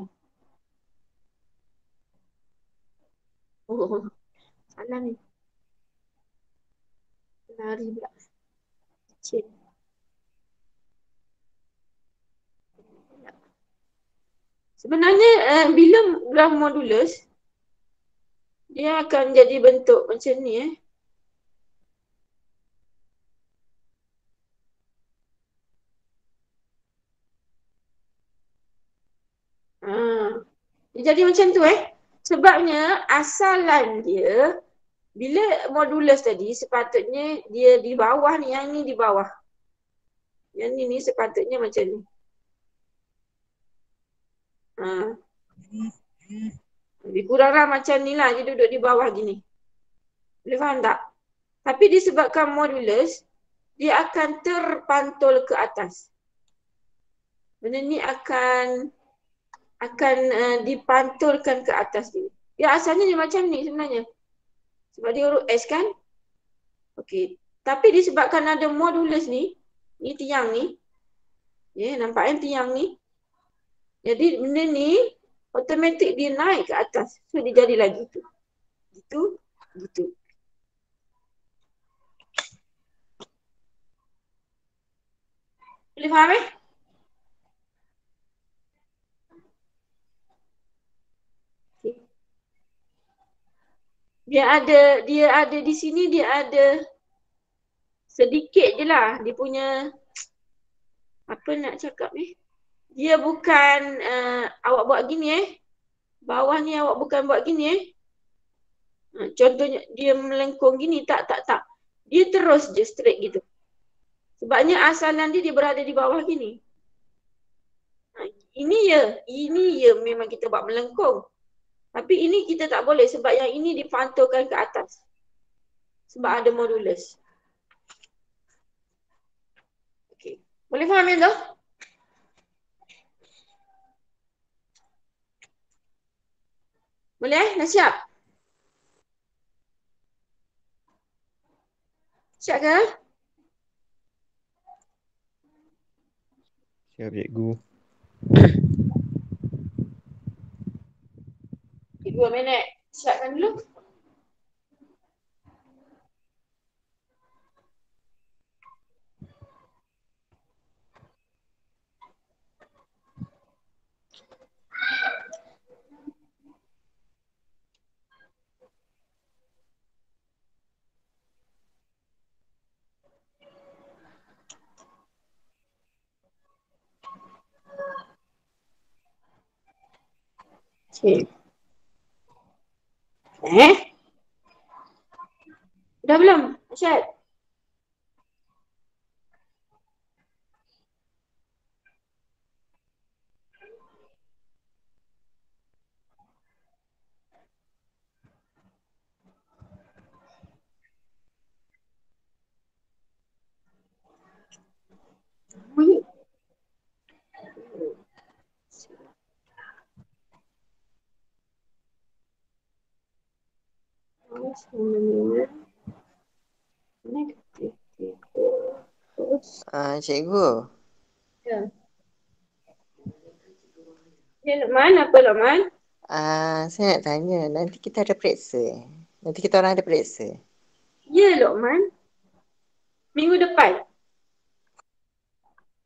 Oh, salah ni. Lari pula. Cik. Sebenarnya bila graf modulus, dia akan jadi bentuk macam ni Dia jadi macam tu Sebabnya asalan dia, bila modulus tadi sepatutnya dia di bawah ni, yang ni di bawah. Yang ni sepatutnya macam ni. Lebih kuranglah macam ni lah, dia duduk di bawah gini. Boleh faham tak? Tapi disebabkan modulus, dia akan terpantul ke atas. Benda ni akan dipantulkan ke atas ni. Ya asalnya dia macam ni sebenarnya. Sebab dia huruf S kan? Okey. Tapi disebabkan ada modulus ni tiang ni. Nampak kan tiang ni? Jadi benda ni automatik dia naik ke atas. So dia jadi lagi tu. Gitu. Boleh faham Dia ada di sini, dia ada sedikit je lah dia punya, apa nak cakap dia bukan awak buat gini bawah ni awak bukan buat gini contohnya dia melengkung gini, tak. Dia terus je straight gitu. Sebabnya asalan dia berada di bawah gini. Ini ya memang kita buat melengkung. Tapi ini kita tak boleh sebab yang ini dipantulkan ke atas. Sebab ada modulus. Okey. Boleh faham yang tu? Boleh Dah siap? Siap ke? Siap cikgu. 2 minit. Siapkan dulu. Okey. Dah belum? Syed? Cikgu. Ya. Ya Luqman, apa Luqman? Saya nak tanya, nanti kita ada periksa. Nanti kita orang ada periksa. Ya Luqman. Minggu depan.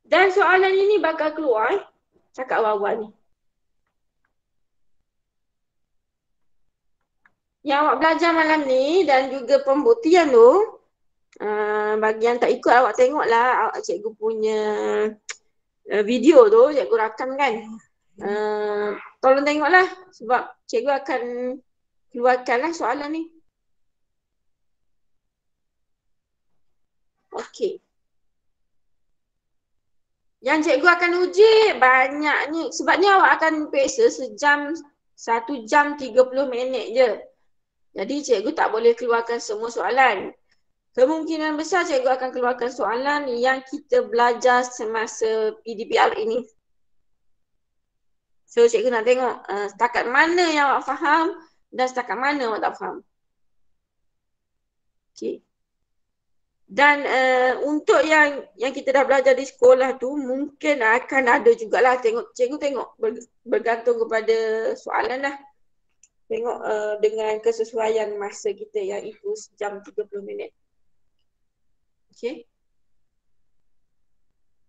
Dan soalan ini bakal keluar cakap awal-awal ni. Yang awak belajar malam ni dan juga pembuktian tu, bagi yang tak ikut awak tengoklah cikgu punya video tu, cikgu rakam kan. Tolong tengoklah sebab cikgu akan keluarkanlah soalan ni. Okey. Yang cikgu akan uji banyak ni. Sebab ni awak akan periksa 1 jam 30 minit je. Jadi cikgu tak boleh keluarkan semua soalan. Kemungkinan besar cikgu akan keluarkan soalan yang kita belajar semasa PDPR ini. So cikgu nak tengok setakat mana yang awak faham dan setakat mana awak tak faham. Okey. Dan untuk yang kita dah belajar di sekolah tu mungkin akan ada jugalah cikgu tengok bergantung kepada soalan lah. Tengok dengan kesesuaian masa kita yang itu sejam 30 minit. Okey.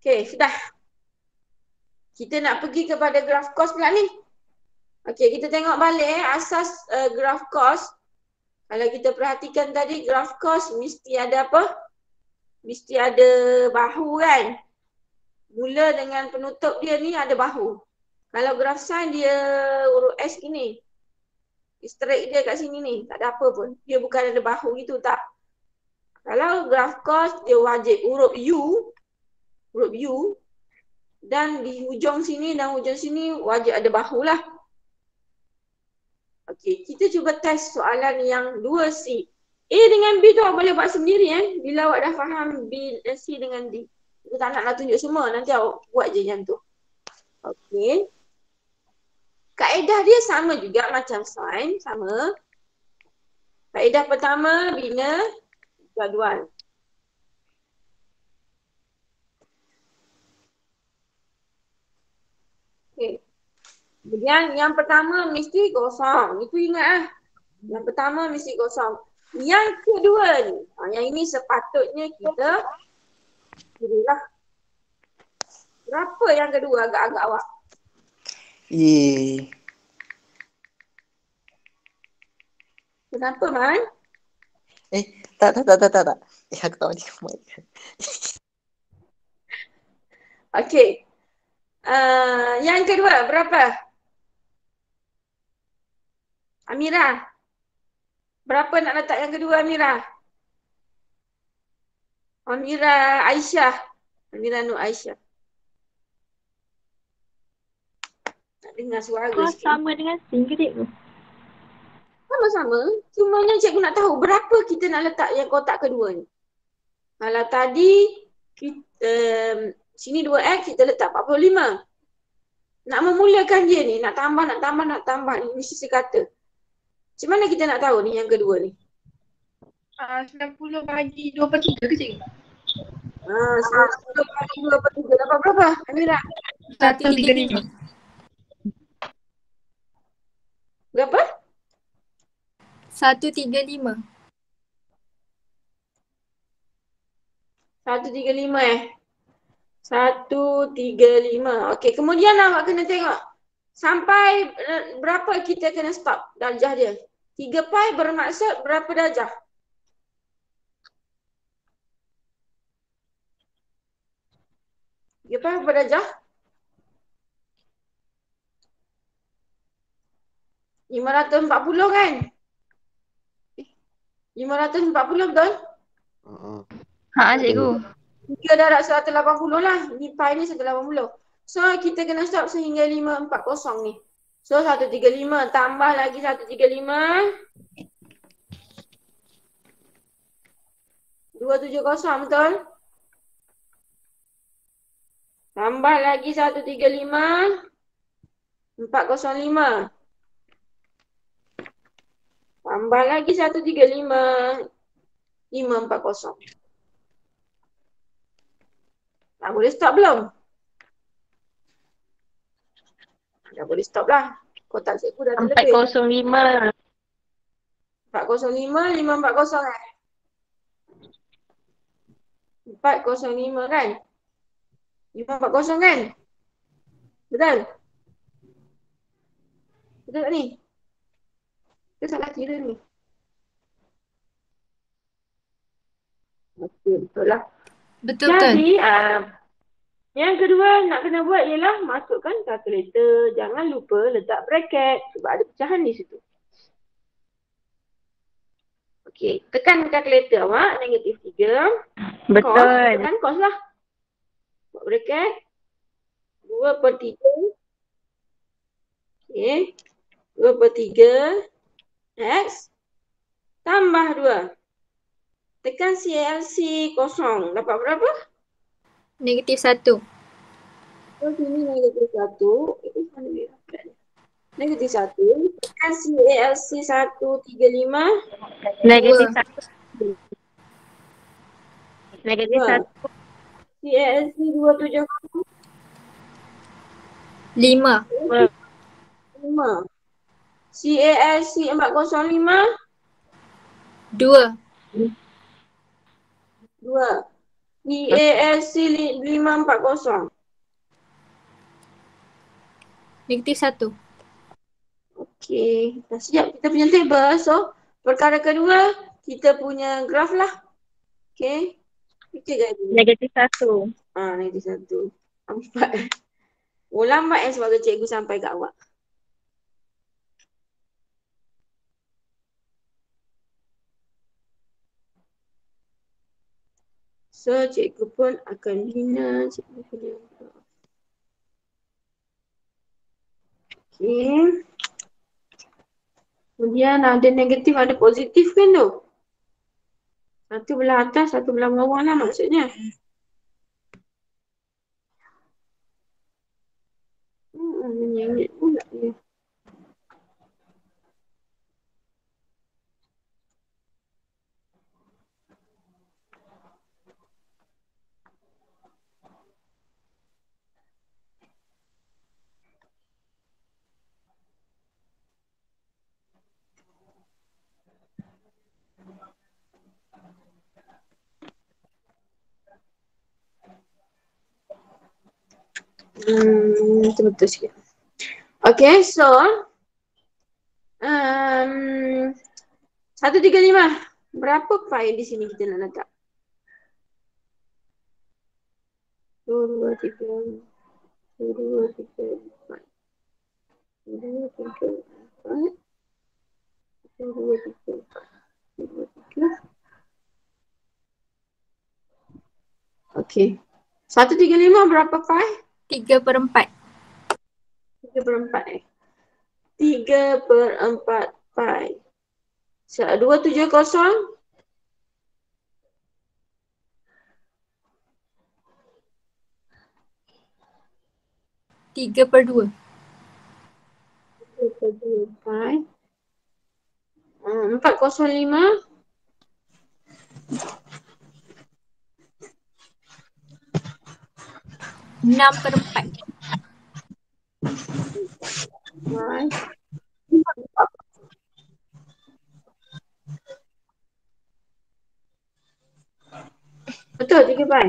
Okey, sudah. Kita nak pergi kepada graf kos pula ni. Okey, kita tengok balik asas graf kos. Kalau kita perhatikan tadi graf kos mesti ada apa? Mesti ada bahu kan? Mula dengan penutup dia ni ada bahu. Kalau graf sin dia huruf S gini. Straight dia kat sini ni. Tak ada apa pun. Dia bukan ada bahu gitu tak. Kalau graf kos dia wajib huruf U. Huruf U. Dan di hujung sini dan hujung sini wajib ada bahu lah. Okey, kita cuba test soalan yang 2C. A dengan B tu awak boleh buat sendiri kan. Bila awak dah faham B dan C dengan D. Aku tak nak tunjuk semua. Nanti awak buat je yang tu. Okey. Kaedah dia sama juga macam sin. Sama. Kaedah pertama bina jadual. Okey. Kemudian yang pertama mesti kosong. Itu ingat lah. Yang pertama mesti kosong. Yang kedua ni, yang ini sepatutnya kita kirilah. Berapa yang kedua agak-agak awak? Kenapa Man? Tak. Aku tahu ni. Okey. Yang kedua berapa? Amira. Berapa nak letak yang kedua Amira? Amira Aisyah. Amira Nur Aisyah. Nak dengar suara Kos sikit. sama dengan sin ke cikgu? Sama-sama. Cumanya cikgu nak tahu berapa kita nak letak yang kotak kedua ni. Kalau tadi sini 2X kita letak 45. Nak memulakan dia ni, nak tambah ni mesti sekata. Macam mana kita nak tahu ni yang kedua ni? 90 bagi 2/3 ke cikgu? 90 bagi 2/3 dapat berapa? Amira? 135. Berapa? 135. 135 135. Okey, kemudian awak kena tengok sampai berapa kita kena stop darjah dia. 3 pi bermaksud berapa darjah? Berapa darjah? 540 kan? 540 betul? Ha cikgu. 3 darab 180 lah. Ni pi ni 180. So kita kena stop sehingga 540 ni. So 135 tambah lagi 135. 270 betul? Tambah lagi 135. 405. Tambah lagi 135. 540. Dah boleh stop belum? Dah boleh stop lah. Kotak cikgu dah terlebih. 405. 405, 540 405 kan? 540 kan? Betul? Betul tak ni? Kita salah kira ni. Okey, betul lah. Betul. Jadi, yang kedua nak kena buat ialah masukkan kalkulator. Jangan lupa letak bracket sebab ada pecahan di situ. Okey, tekan kalkulator awak, negatif 3. Betul. Tekan cos lah. Buat bracket. 2/3. Okey. 2/3 X tambah 2. Tekan CLC kosong. Dapat berapa? Negatif 1. So, sini negatif 1. Itu mana dia dapat? Negatif 1. Tekan CLC 135. Negatif Dua. 1. Negatif Dua. 1. CLC 270. 5. 5. CALC 405. 2. 2. CALC 540. Negatif 1. Okey, dah siap kita punya table. So, perkara kedua, kita punya graf lah. Okey. Kita gaji. Negatif 1. Negatif 1. 4. Oh, lambat sebagai cikgu sampai kat awak. So, cikgu pun akan bina cikgu punya graf. Okey. Kemudian ada negatif, ada positif kan tu? Satu belah atas, satu belah bawah lah maksudnya. Menyengit pula dia. Betul sikit. Okay, so 135. Berapa pi di sini kita nak letak? 2, 3, 2, 3, 4. 2, 3, 4. 2, 3, 4. 2, 3. Okay. 135 berapa pi? 3/4. 3/4 3/4 pi. 270. 3/2. 3/2 pi. 405. 6/4. Pi. Betul 3 pi.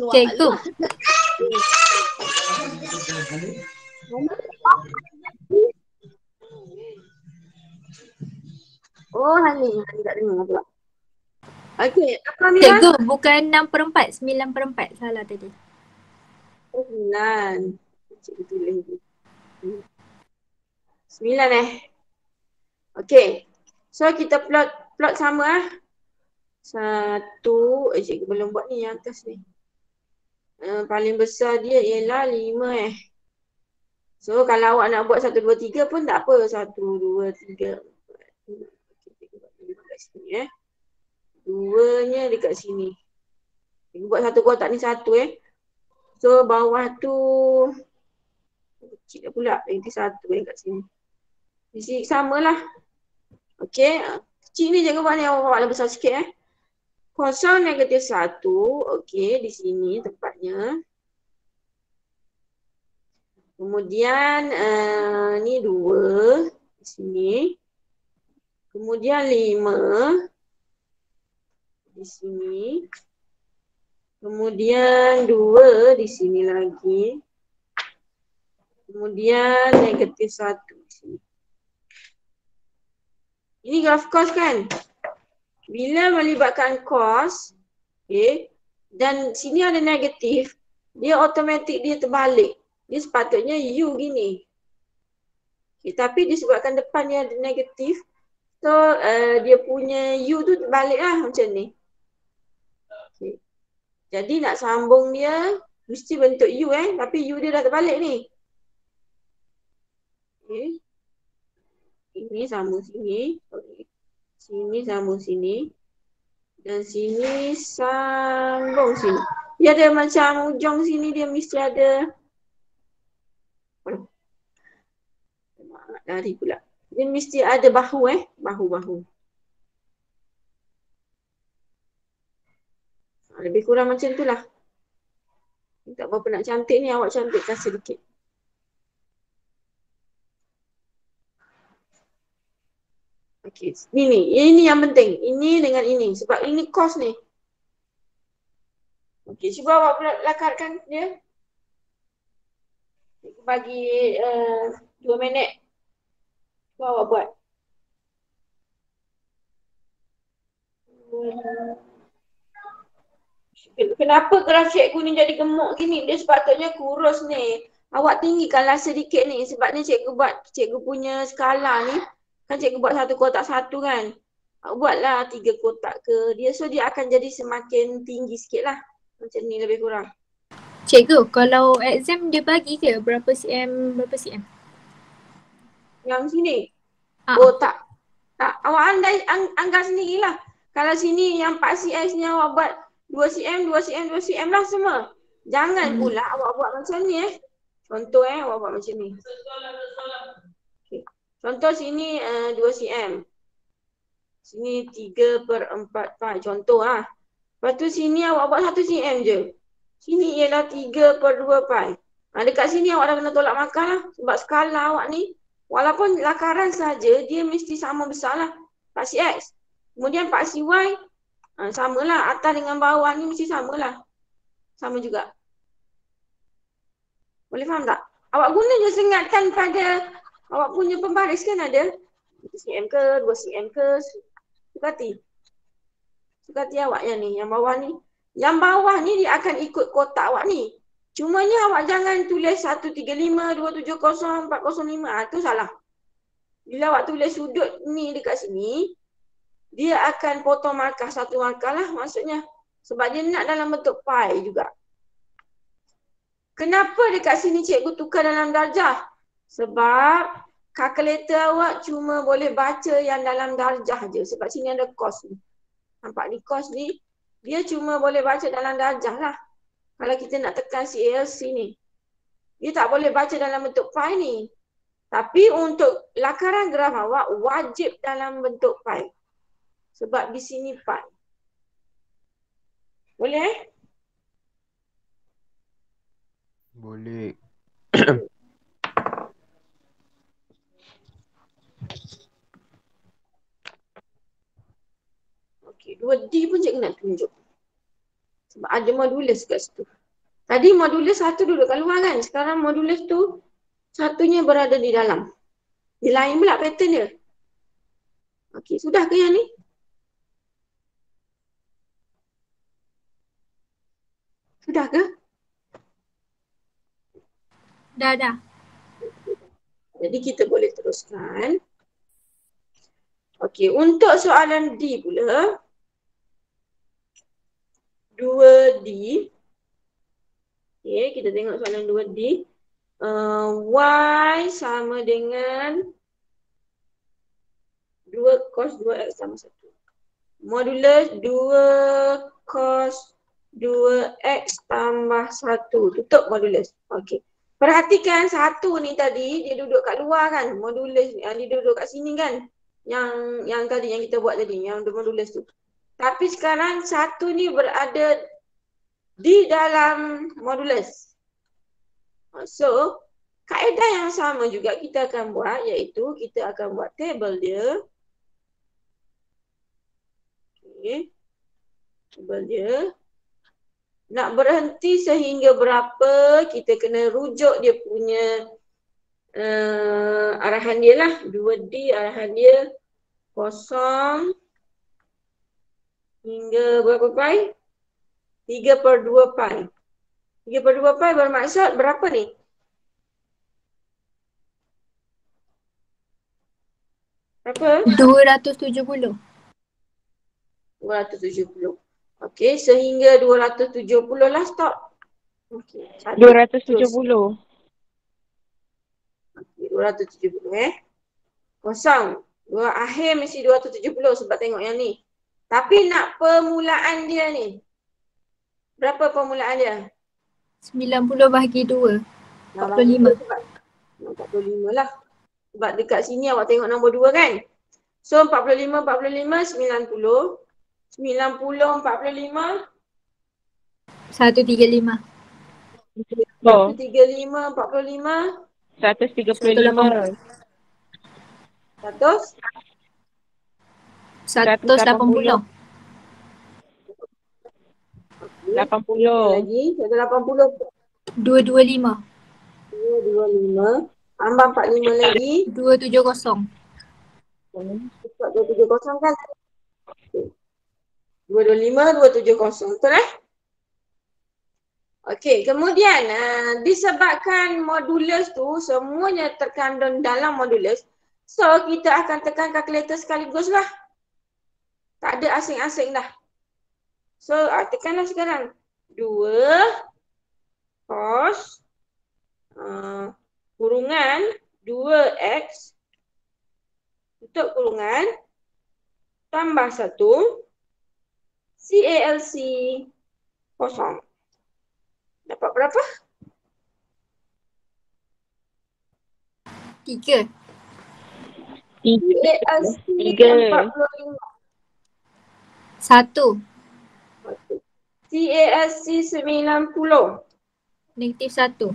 Cikgu. Oh, Hani tak dengar pula. Okey, apa Mira? Cikgu, bukan 6/4, 9/4. Salah tadi. 9. Cikgu tulis ni. 9 Okey. So kita plot sama Satu, cikgu belum buat ni yang atas ni. Paling besar dia ialah 5 So kalau awak nak buat 1, 2, 3 pun tak apa. 1, 2, 3, 4. Okey, cikgu buat 5 kat sini 2-nya dekat sini. Cikgu buat satu kotak ni 1 So bawah tu kecil dah pula. Nanti 1 kat sini. Di sini samalah. Okey. Kecil ni cikgu buat ni awak besar sikit Kosong negatif 1. Okey, di sini tempatnya. Kemudian ni 2 di sini. Kemudian 5 di sini. Kemudian 2 di sini lagi. Kemudian negatif 1 di sini. Ini graf cos kan? Bila melibatkan cos, okay, dan sini ada negatif, dia automatik dia terbalik. Dia sepatutnya U gini. Okay, tapi disebabkan depannya ada negatif, so dia punya U tu terbalik lah macam ni. Okay. Jadi nak sambung dia, mesti bentuk U tapi U dia dah terbalik ni. Okay. Ini sambung sini. Okay. Sini sambung sini. Dan sini sambung sini. Dia ada macam ujung sini dia mesti ada. Lari pula. Dia mesti ada bahu bahu. Lebih kurang macam tu lah. Tak berapa nak cantik ni, awak cantikkan sedikit. Okey, ini yang penting. Ini dengan ini. Sebab ini cos ni. Okey, cuba awak lakarkan dia. Bagi 2 minit. Cuba awak buat. Kenapa graf cikgu ni jadi gemuk gini? Dia sepatutnya kurus ni. Awak tinggikanlah sedikit ni. Sebab ni cikgu punya skala ni. Kan cikgu buat 1 kotak 1 kan. Buatlah 3 kotak ke. So dia akan jadi semakin tinggi sikit lah. Macam ni lebih kurang. Cikgu, kalau exam dia bagi ke berapa cm? Yang sini? Oh tak. Awak anggar sendirilah. Kalau sini yang 4 cm ni awak buat 2 cm lah semua. Jangan pula awak buat macam ni Contoh awak buat macam ni. Okay. Contoh sini 2 cm. Sini 3/4 pi. Contoh lah. Lepas tu sini awak buat 1 cm je. Sini ialah 3/2 pi. Dekat sini awak dah kena tolak makan lah. Sebab skala awak ni, walaupun lakaran saja dia mesti sama besar lah. Paksi X. Kemudian paksi Y, samalah. Atas dengan bawah ni mesti samalah. Sama juga. Boleh faham tak? Awak guna je sengatkan pada awak punya pembaris kan ada. 1 cm ke, 2 cm ke. Sukati awak yang ni, yang bawah ni. Yang bawah ni dia akan ikut kotak awak ni. Cumanya awak jangan tulis 135, 270, 405. Itu salah. Bila awak tulis sudut ni dekat sini, dia akan potong markah 1 markah lah maksudnya. Sebab dia nak dalam bentuk pi juga. Kenapa dekat sini cikgu tukar dalam darjah? Sebab kalkulator awak cuma boleh baca yang dalam darjah je. Sebab sini ada cos ni. Nampak ni cos ni, dia cuma boleh baca dalam darjah lah. Kalau kita nak tekan CALC ni. Dia tak boleh baca dalam bentuk pi ni. Tapi untuk lakaran graf awak wajib dalam bentuk pi. Sebab di sini pi. Boleh Boleh. Okey, 2D pun cikgu nak tunjuk. Sebab ada modulus kat situ. Tadi modulus 1 duduk kat luar kan. Sekarang modulus tu satunya berada di dalam. Dia lain pula pattern dia. Okey, sudah ke yang ni? Sudah ke? Dah. Jadi kita boleh teruskan. Okey, untuk soalan D pula. 2D. Okey, kita tengok soalan 2D. Y sama dengan 2 cos 2x sama 1. Modulus 2 cos 2x tambah 1. Tutup modulus. Okey. Perhatikan 1 ni tadi dia duduk kat luar kan. Modulus dia duduk kat sini kan. Yang tadi yang kita buat tadi, yang modulus tu. Tapi sekarang satu ni berada di dalam modulus. So, kaedah yang sama juga kita akan buat, iaitu kita akan buat table dia. Okay. Table dia. Nak berhenti sehingga berapa, kita kena rujuk dia punya arahan dia lah. 2D arahan dia kosong hingga berapa pi? 3/2 pi. 3/2 pi bermaksud berapa ni? Berapa? 270. 270. Okey, sehingga 270 lah stop. Okey, 270. Okey, 270 kosong. Dua akhir mesti 270 sebab tengok yang ni. Tapi nak permulaan dia ni. Berapa permulaan dia? 90 bahagi 2. 45. 45 lah. Sebab dekat sini awak tengok nombor 2 kan? So 45, 45, 90. 90, 45. 135. 135, 45. 135. 100. 180. 80. Lagi 180. 225. 225. Tambah 45 lagi. 270. Cepat 270 kan? 225, 270. Betul eh? Okey, kemudian disebabkan modulus tu semuanya terkandung dalam modulus. So, kita akan tekan kalkulator sekaligus lah. Tak ada asing-asing dah. So, tekanlah sekarang. 2 cos kurungan 2x tutup kurungan tambah 1 CALC kosong. Dapat berapa? 3. CALC 3. 45. 1. CALC 90. Negatif 1.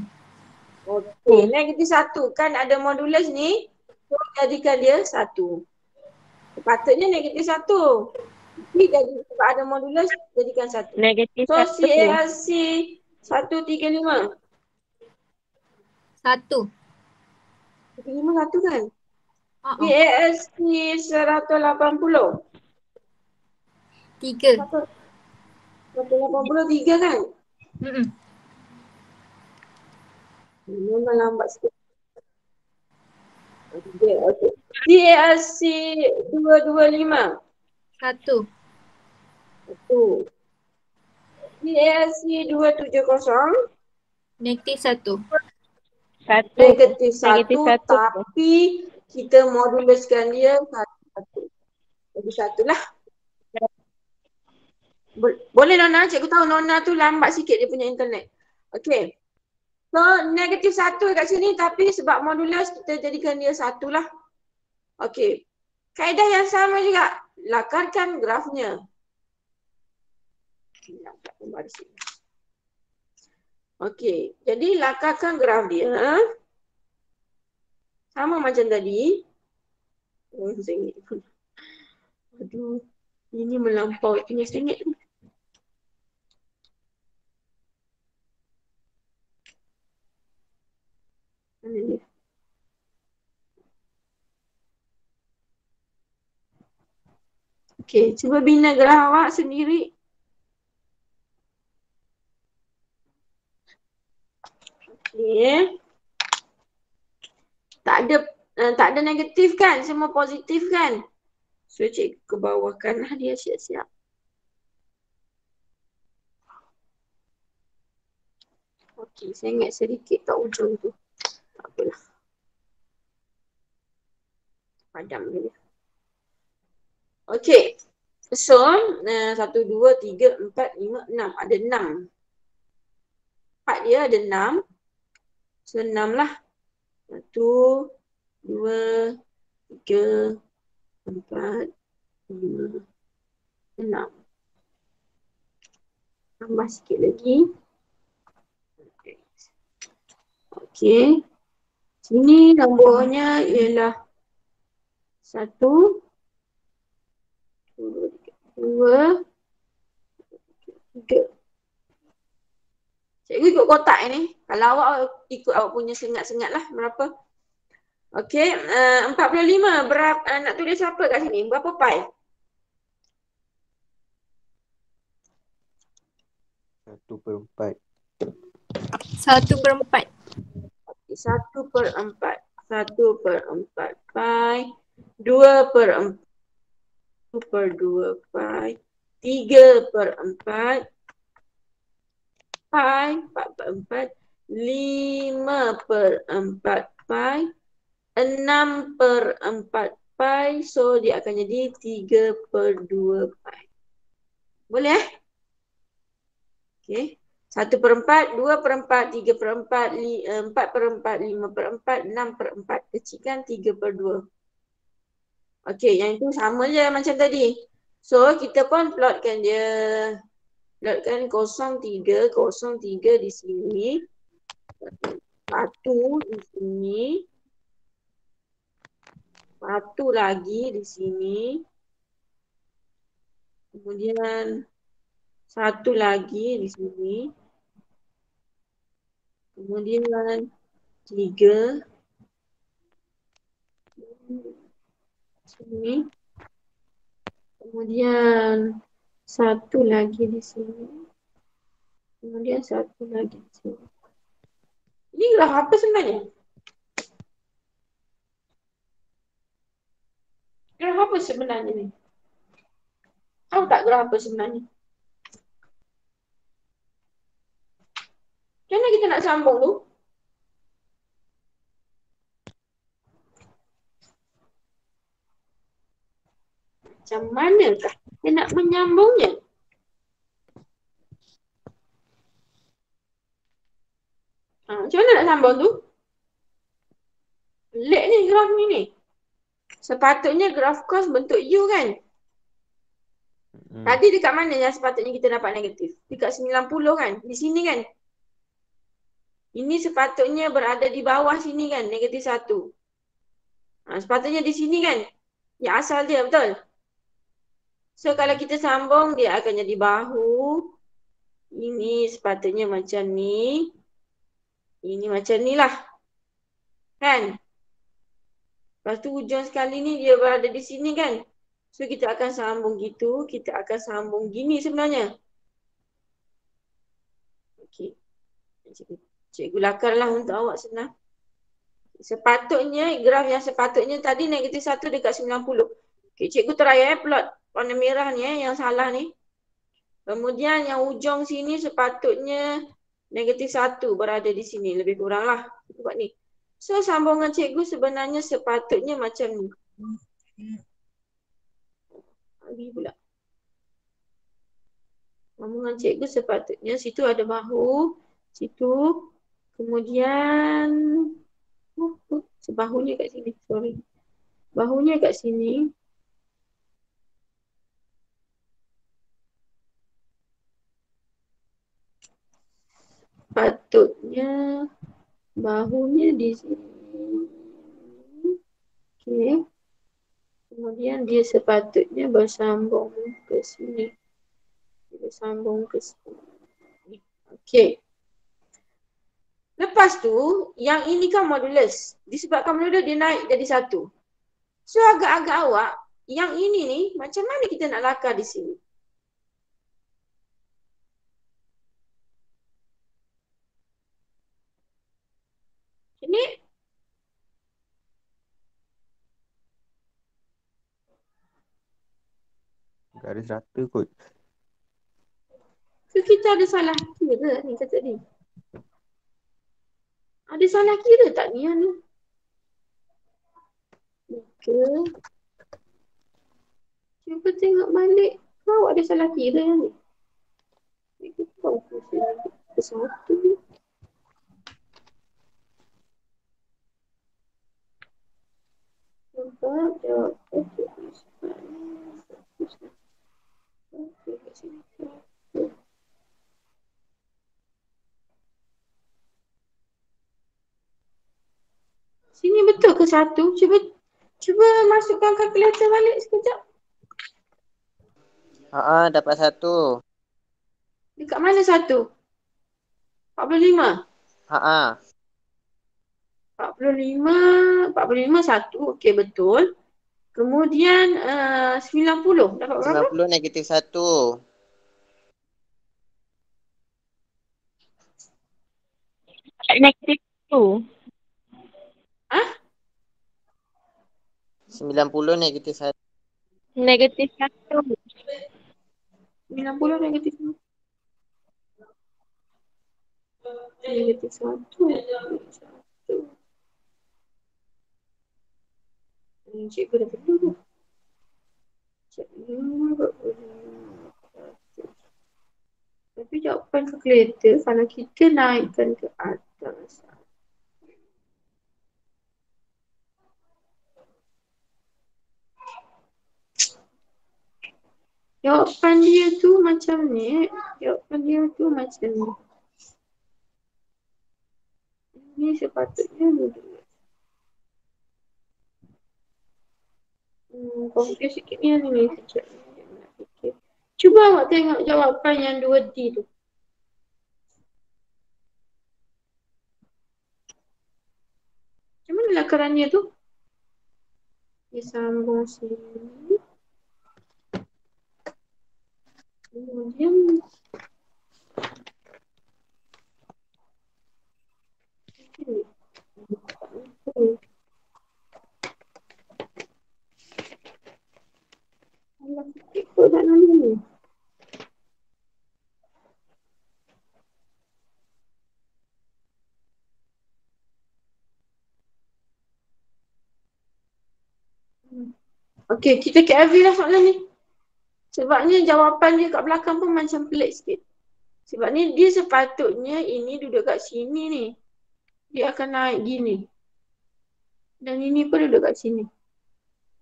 Okey, negatif 1 kan ada modulus ni. So, jadikan dia 1. Sepatutnya negatif 1. Tapi jadi sebab ada modulus, jadikan 1. Negatif So, 1. CALC 135. 1. 135 1 kan? Uh-uh. CALC 180. 3. 183 kan? Memang lambat sikit. Okey, okey. CALC 225. 1. 1. CALC 270. Negatif 1. 1. Negatif 1 Negatif 1. tapi kita moduluskan dia 1. Jadi 1 lah. Boleh Nona, cikgu tahu Nona tu lambat sikit dia punya internet. Okey. So negatif 1 kat sini tapi sebab modulus kita jadikan dia 1 lah. Okey. Kaedah yang sama juga. Lakarkan grafnya. Okey. Jadi lakarkan graf dia. Sama macam tadi. Aduh. Ini melampaui punya sengit ni. Okey, cuba bina graf awak sendiri. Okey. Tak ada negatif kan? Semua positif kan? So cikgu ke bawahkan lah dia siap-siap. Okey, sengit sedikit kat ujung tu. Tak apalah. Padam dia. Okey. So, 1, 2, 3, 4, 5, 6. Ada 6. Part dia ada 6. So, 6 lah. 1, 2, 3, 4, 5, 6. Tambah sikit lagi. Okey. Sini nombornya ialah 1, 2, 3. Cikgu ikut kotak ni. Kalau awak ikut awak punya sengat-sengat lah berapa. Okey, 45 berapa nak tulis apa kat sini? Berapa pi? 1/4. 1/4. 1/4. 1/4 pi. 2/4. 2/2 pi. 3/4 pi. 4/4. 5/4 pi. 6/4 pi. So dia akan jadi 3/2 pi. Boleh eh? Okey. 1/4, 2/4, 3/4, 4/4, 5/4, 6/4. Kecilkan 3/2. Okey, yang itu sama je macam tadi. So, kita pun plotkan dia. Plotkan 0,3 di sini. 1 di sini. 1 lagi di sini. Kemudian 1 lagi di sini. Kemudian 3 sini. Kemudian 1 lagi di sini. Kemudian 1 lagi di sini. Ini graf apa sebenarnya? Graf apa sebenarnya ni? Tahu tak graf apa sebenarnya? Macam mana kita nak sambung tu? Macam manakah kita nak menyambungnya? Macam mana nak sambung tu? Pelik ni graf ni. Sepatutnya graf cos bentuk U kan? Tadi dekat mana yang sepatutnya kita dapat negatif? Dekat 90 kan? Di sini kan? Ini sepatutnya berada di bawah sini kan? Negatif 1. Sepatutnya di sini kan? Yang asal dia, betul? So kalau kita sambung dia akan jadi bahu. Ini sepatutnya macam ni. Ini macam ni lah. Kan? Lepas tu hujung sekali ni dia berada di sini kan? So kita akan sambung gitu. Kita akan sambung gini sebenarnya. Okey. Cikgu lakarlah untuk awak senang. Sepatutnya graf yang sepatutnya tadi negatif 1 dekat 90. Okey, cikgu try plot warna merah ni yang salah ni. Kemudian yang ujung sini sepatutnya negatif 1 berada di sini. Lebih kurang lah. Kita buat ni. So sambungan cikgu sebenarnya sepatutnya macam ni. Lagi pula. Sambungan cikgu sepatutnya situ ada bahu. Situ. Kemudian sebahunya kat sini. Sorry. Bahunya kat sini. Patutnya bahunya di sini. Okey. Kemudian dia sepatutnya bersambung ke sini. Bersambung ke sini. Okey. Lepas tu, yang ini kan modulus. Disebabkan modulus dia naik jadi 1. So agak-agak awak, yang ini ni macam mana kita nak lakar di sini? Ini garis rata kot. ke kita ada salah kira ni kata ni? Ada salah kira tak ni yang ni? Okey. Cuba tengok balik. Kau ada salah kira yang ni? Kita tahu ke satu ni. Sebab jawab Sini betul ke 1? Cuba masukkan kalkulator balik sekejap. Dapat 1. Dekat mana 1? 45. 45 1. Okey, betul. Kemudian 90. Dapat berapa? 90 negatif 1. Negatif 1. 90 negatif 1. Negatif 1. 90 negatif 1. Negatif 1. Cikgu dah betul tu. Tapi jawapan kalkulator kalau kita naikkan ke atas. Jawapan dia tu macam ni. Jawapan dia tu macam ni. Ini sepatutnya duduk. Confuse sikit ni sekejap. Cuba awak tengok jawapan yang 2D tu. Macam mana lakarannya tu? Dia sambung sini. Kemudian ikut tak ni. Okey, kita KLV lah soalan ni. Sebabnya jawapan dia kat belakang pun macam pelik sikit. Sebab ni dia sepatutnya ini duduk kat sini ni. Dia akan naik gini. Dan ini pun duduk kat sini.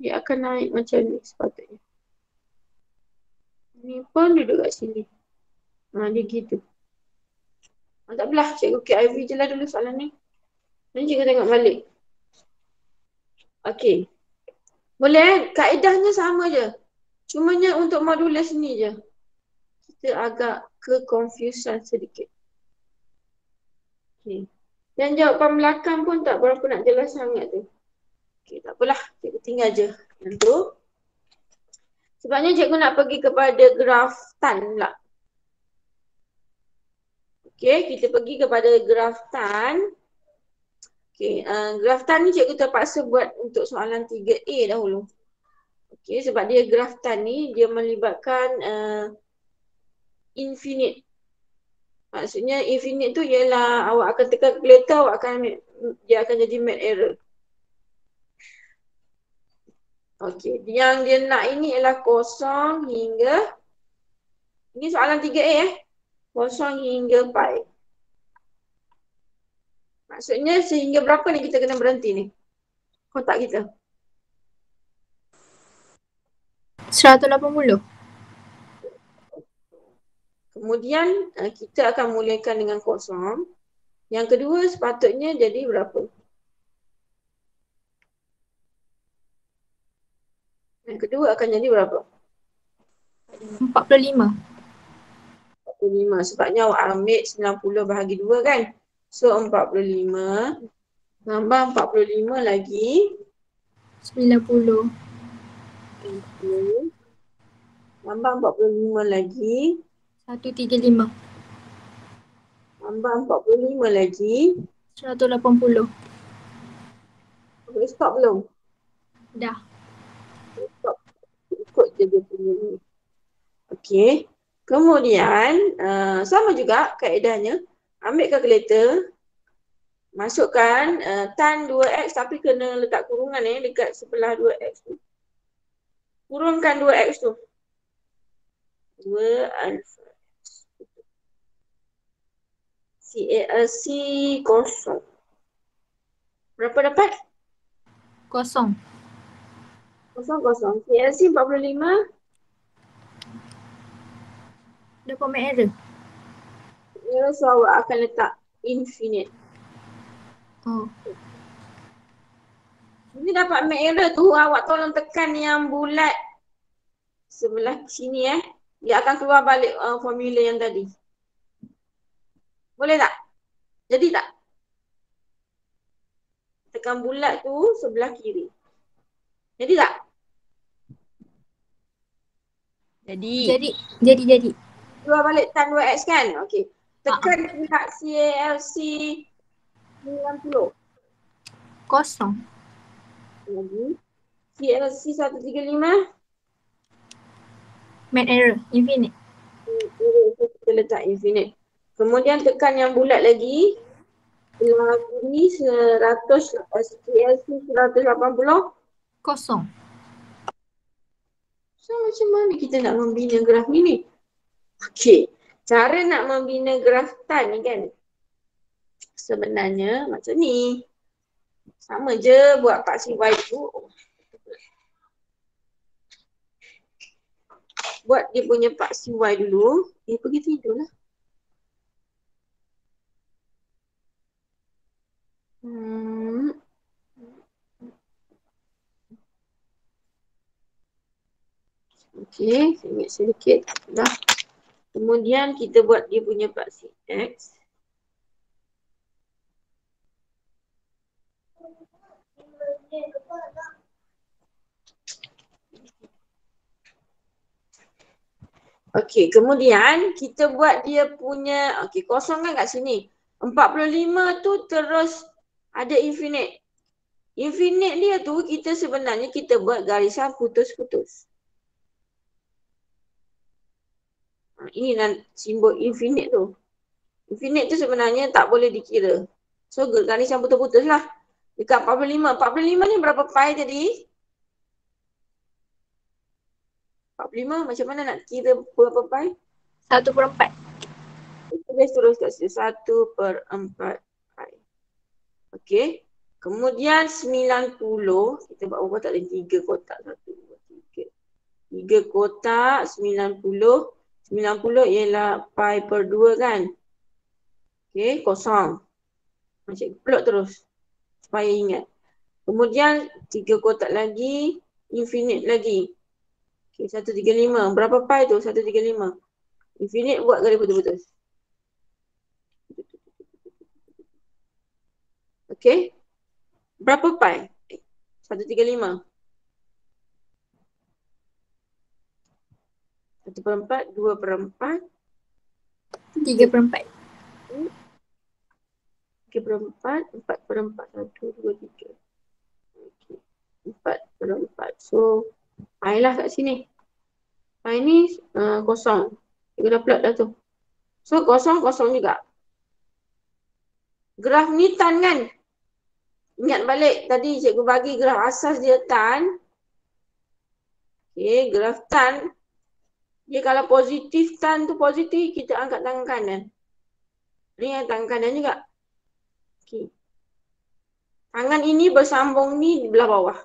Dia akan naik macam ni sepatutnya. Ini pun duduk kat sini. Dia gitu. Tak apalah, cikgu KIV je lah dulu soalan ni. Nanti cikgu tengok balik. Okey. Boleh kaedahnya sama je. Cumanya untuk modulus ni je. Kita agak ke-confusion sedikit. Okey. Dan jawapan belakang pun tak berapa nak jelas sangat tu. Okey, tak apalah. Cikgu tinggal je yang tu. Sebabnya cikgu nak pergi kepada graf tan pula. Okey, kita pergi kepada graf tan. Okey, graf tan ni cikgu terpaksa buat untuk soalan 3A dahulu. Okey, sebab dia graf tan ni dia melibatkan infinite. Maksudnya infinite tu ialah awak akan tekan kalkulator, awak akan ambil, dia akan jadi mad error. Okey, yang dia nak ini ialah kosong hingga, ini soalan 3A kosong hingga pi. Maksudnya sehingga berapa ni kita kena berhenti ni? Kotak kita. 180. Kemudian kita akan mulakan dengan kosong. Yang kedua sepatutnya jadi berapa? Yang kedua akan jadi berapa? 45. 45. Sebabnya awak ambil 90 bahagi 2 kan? So 45. Tambah 45 lagi 90. 90. Tambah 45 lagi 135. tambah 45 lagi 180. boleh stop belum? Dah. Stop. Ikut je dia punya ni. Okey. Kemudian sama juga kaedahnya. Ambil kalkulator. Masukkan tan 2x tapi kena letak kurungan dekat sebelah 2x tu. Kurungkan 2x tu. 2 alpha. C kosong. Berapa dapat? Kosong. Kosong. CLC 45. Dapat mad error. So awak akan letak infinite. Oh. Ini dapat make error tu, awak tolong tekan yang bulat sebelah sini Dia akan keluar balik formula yang tadi. Boleh tak? Jadi tak? Tekan bulat tu sebelah kiri. Jadi tak? Jadi. Keluar balik tan 2x kan? Okey. Tekan pihak CALC 90. Kosong. Lagi. CLC 135. Main error. Infinite. Kita letak infinite. Kemudian tekan yang bulat lagi. Sebelah kiri 100 CLC 180. Kosong. So macam mana kita nak membina graf ni? Okey. Cara nak membina graf tan ni kan. Sebenarnya macam ni. Sama je buat paksi Y tu. Buat dia punya paksi Y dulu. Pergi tidur lah. Okey, saya ingat sedikit. Dah. Kemudian kita buat dia punya paksi X. Okey, kemudian kita buat dia punya, kosong kan kat sini. 45 tu terus ada infinite. Infinite dia tu sebenarnya kita buat garisan putus-putus. Ini simbol infinite tu. Infinite tu sebenarnya tak boleh dikira. So garisan putus-putus lah. Dekat 45. 45 ni berapa pi tadi? 45 macam mana nak kira berapa pi? 1/4. Kita terus kat situ 1/4 pi. Okey. Kemudian 90, kita buat berapa tak ada 3 kotak 1, 2, 3. 3 kotak 90. 90 ialah pi per 2 kan? Okey, kosong. Macam plot terus. Supaya ingat. Kemudian 3 kotak lagi, infinite lagi. Okey, 135. Berapa pi tu? 135. Infinite buat garis putus-putus. Okey. Berapa pi? 135. 1/4, 2/4. 3/4. 3/4, 4/4, 1, 2, 3. Okey. 4/4. So, pi lah kat sini. Pi ni kosong. Kita dah plot dah tu. So, kosong juga. Graf ni tan kan? Ingat balik tadi cikgu bagi graf asas dia tan. Okey, graf tan. Dia kalau positif, tan tu positif, kita angkat tangan kanan. Ni tangan kanan juga. Okey. Tangan ini bersambung ni di belah bawah.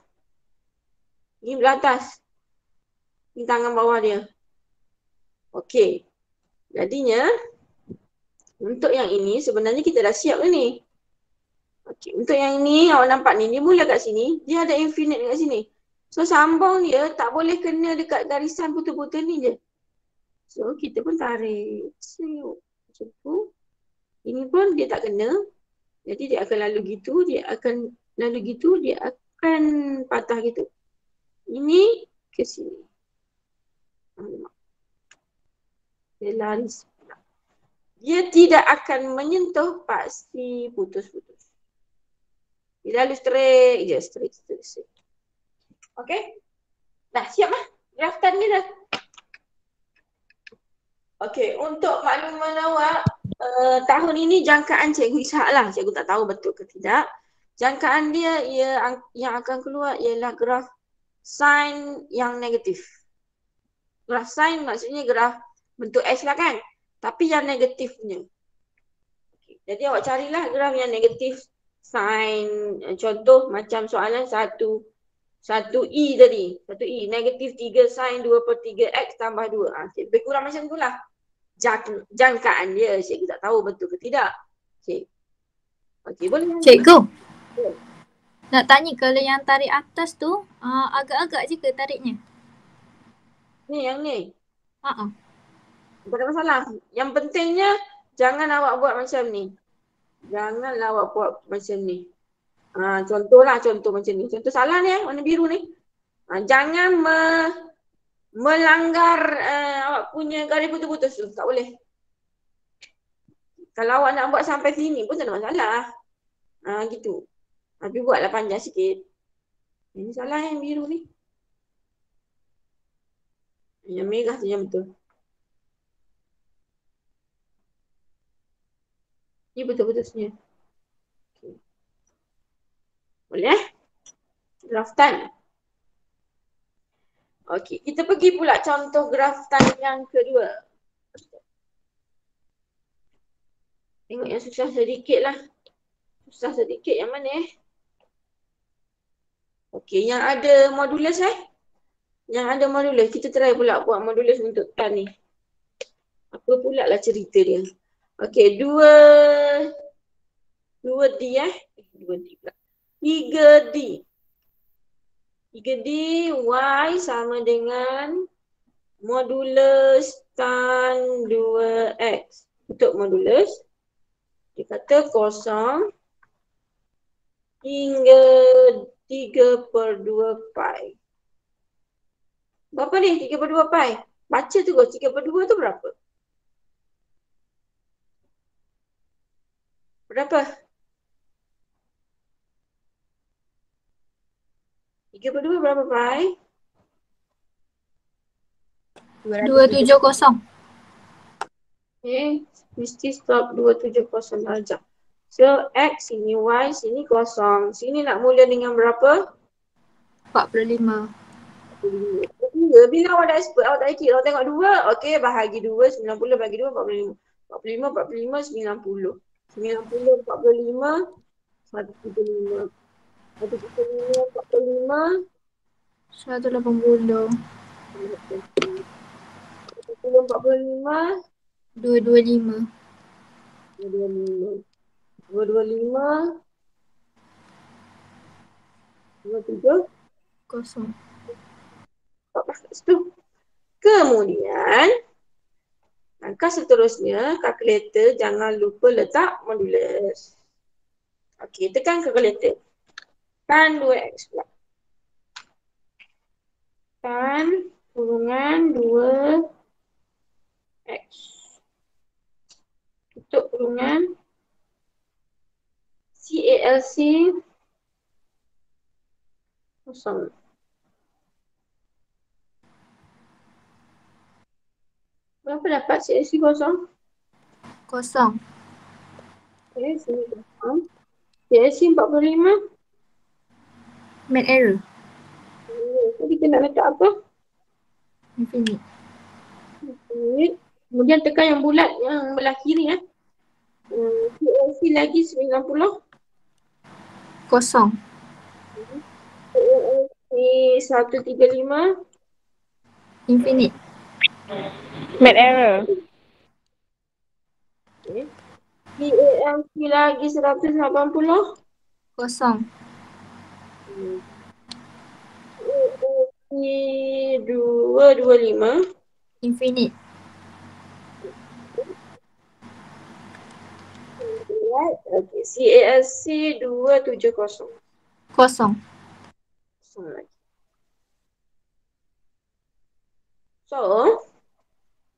Ni belah atas. Ni tangan bawah dia. Okey. Jadinya, untuk yang ini sebenarnya kita dah siap ni. Okey, untuk yang ni awak nampak ni, dia mula kat sini, dia ada infinite kat sini. So sambung dia tak boleh kena dekat garisan putus-putus ni je. So kita pun tarik. Macam tu. Ini pun dia tak kena. Jadi dia akan lalu gitu, dia akan lalu gitu, dia akan patah gitu. Ini ke sini. Dia lari sebelah. Dia tidak akan menyentuh paksi putus-putus. Dia lalu straight je, straight. Okey? Dah siap lah. Draftan ni dah. Okey, untuk makluman awak, tahun ini jangkaan Cikgu Ishak lah. Cikgu tak tahu betul ke tidak. Jangkaan dia yang akan keluar ialah graf sin yang negatif. Graf sin maksudnya graf bentuk S lah kan. Tapi yang negatifnya. Okay. Jadi awak carilah graf yang negatif sin. Contoh macam soalan 1i tadi. 1i negatif 3 sin 2/3 X tambah 2. Lebih kurang macam tu lah. Jangkaan dia. Cikgu tak tahu betul ke tidak. Okay, boleh. Cikgu. Nak tanya kalau yang tarik atas tu agak-agak je ke tariknya? Ni yang ni. Ha. Tak ada masalah. Yang pentingnya jangan awak buat macam ni. Janganlah awak buat macam ni. Contohlah contoh macam ni. Contoh salah ni warna biru ni. Jangan melanggar awak punya garis putus-putus tu. Tak boleh. Kalau awak nak buat sampai sini pun tak ada masalah. Gitu. Tapi buatlah panjang sikit. Ini salah yang biru ni. Yang merah tu yang betul. Ni betul-betulnya. Okay. Boleh? Graftan. Okey, kita pergi pula contoh graftan yang kedua. Tengok yang susah sedikit lah. Susah sedikit yang mana Okey, yang ada modulus Yang ada modulus. Kita try pula buat modulus untuk tan ni. Apa pula lah cerita dia. Okey, 2D 2D pula. 3D. 3D Y sama dengan modulus tan 2X. Untuk modulus, dia kata kosong hingga 3/2 pi. Berapa ni 3/2 pi? Baca tu kau, 3/2 tu berapa? Berapa? 3/2 berapa pi? 270. Okay, mesti stop 270 darjah. So X sini, Y sini kosong. Sini nak mula dengan berapa? 45. Bila awak dah expert, awak tak kira. Awak tengok 2, okey, bahagi 2, 90 bagi 2, 45. 45, 90. 90, 45, 135. 135, 45. 180. 45, 225. 225. 225. 27. 0. Kat situ. Kemudian, langkah seterusnya, kalkulator jangan lupa letak modulus. Okey, tekan kalkulator. Tan 2x pula. Tan kurungan 2x. Tutup kurungan. CALC kosong. Berapa dapat CALC kosong? 0. Okay, sini kosong. CALC 45. Math error. Jadi kita nak letak apa? Infinite. Kemudian tekan yang bulat yang belah kiri CALC lagi 90. 0. CALC 135. Infinite. Math error. Okay. CALC lagi 180. 0. CALC 225. Infinite. Okay. CALC 270. 0. Kosong lagi. So,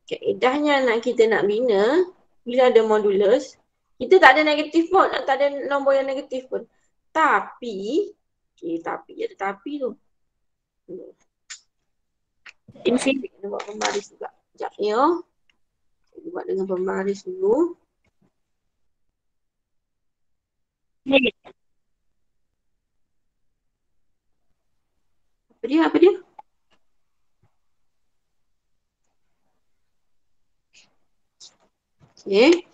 kaedahnya kita nak bina, bila ada modulus, kita tak ada negatif pun, tak ada nombor yang negatif pun. Tapi, ada tapi tu. Infinite kena buat pembaris juga. Sekejap ya. Kita buat dengan pembaris dulu. Apa dia? Okey.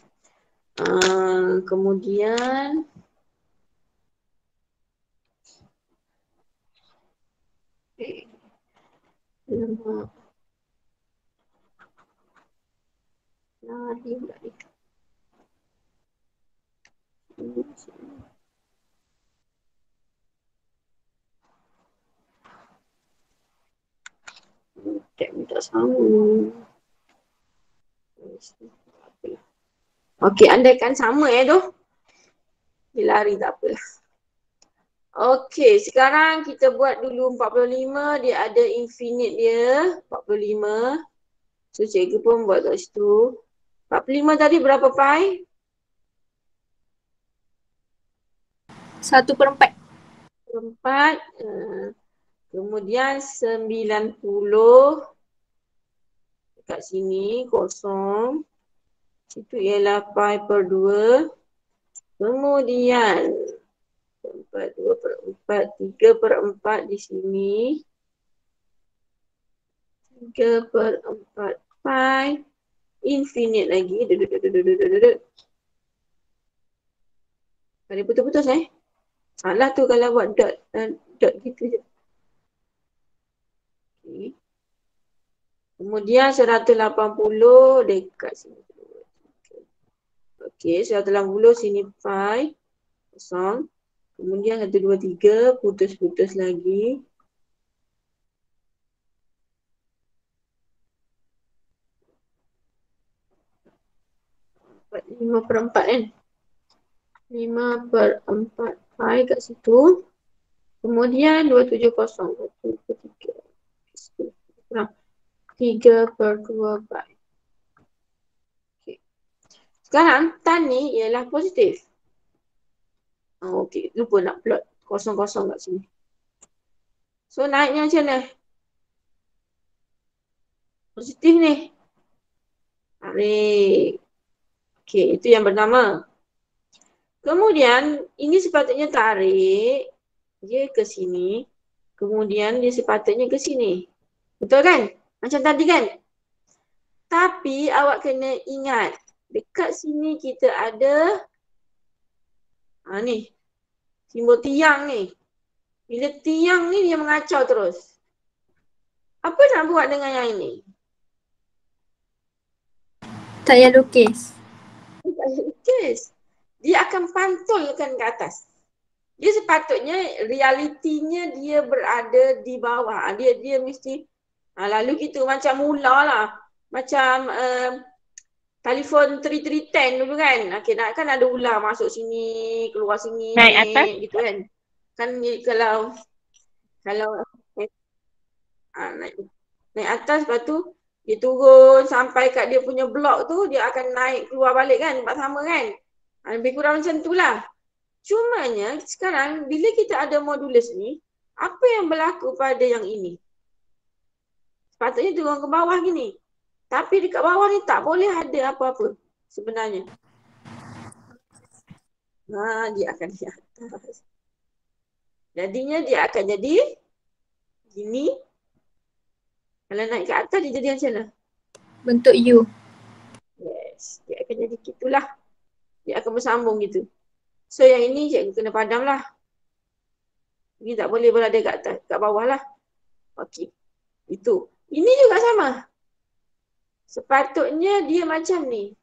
Kemudian lari pula ni. tak sama. Okey, andaikan sama tu. Dia lari tak apalah. Okey, sekarang kita buat dulu 45. Dia ada infinite dia. 45. So, cikgu pun buat kat situ. 45 tadi berapa pi? 1/4. 4. Kemudian 90. Dekat sini kosong. Situ ialah pi per 2. Kemudian 2/4, 3/4 di sini. 3/4 pi. Infinite lagi. Ada putus-putus Salah tu kalau buat dot gitu je. Okay. Kemudian 180 dekat sini. Okey, 180 sini pi. Kosong. Kemudian 1, 2, 3 putus-putus lagi. Dapat 5/4 kan? 5/4 pi kat situ. Kemudian 270. 1, 2, 3. Kurang 3/2 pi. Okay. Sekarang tan ni ialah positif. Okey, lupa nak plot kosong-kosong kat sini. So naiknya macam mana? Positif ni. Tarik. Okey, itu yang pertama. Kemudian ini sepatutnya tarik dia ke sini. Kemudian dia sepatutnya ke sini. Betul kan? Macam tadi kan? Tapi awak kena ingat, dekat sini kita ada ni. Simbol tiang ni. Bila tiang ni dia mengacau terus. Apa nak buat dengan yang ini? Tak payah lukis. Lukis. Dia akan pantulkan ke atas. Dia sepatutnya realitinya dia berada di bawah. Dia mesti lalu kita macam mula lah. Macam telefon 3310 dulu kan. Okay, kan ada ular masuk sini, keluar sini. Naik atas? Gitu kan. Kan kalau naik atas, lepas tu dia turun sampai kat dia punya blok tu, dia akan naik keluar balik kan. Tempat sama kan. Lebih kurang macam tu lah. Cumanya sekarang bila kita ada modulus ni, apa yang berlaku pada yang ini? Sepatutnya turun ke bawah gini. Tapi dekat bawah ni tak boleh ada apa-apa sebenarnya. Dia akan di atas. Jadinya dia akan jadi gini. Kalau naik ke atas dia jadi macam mana? Bentuk U. Yes, dia akan jadi gitulah. Dia akan bersambung gitu. So yang ini cikgu kena padam lah. Ini tak boleh berada kat atas, kat bawah lah. Okey. Itu. Ini juga sama. Sepatutnya dia macam ni.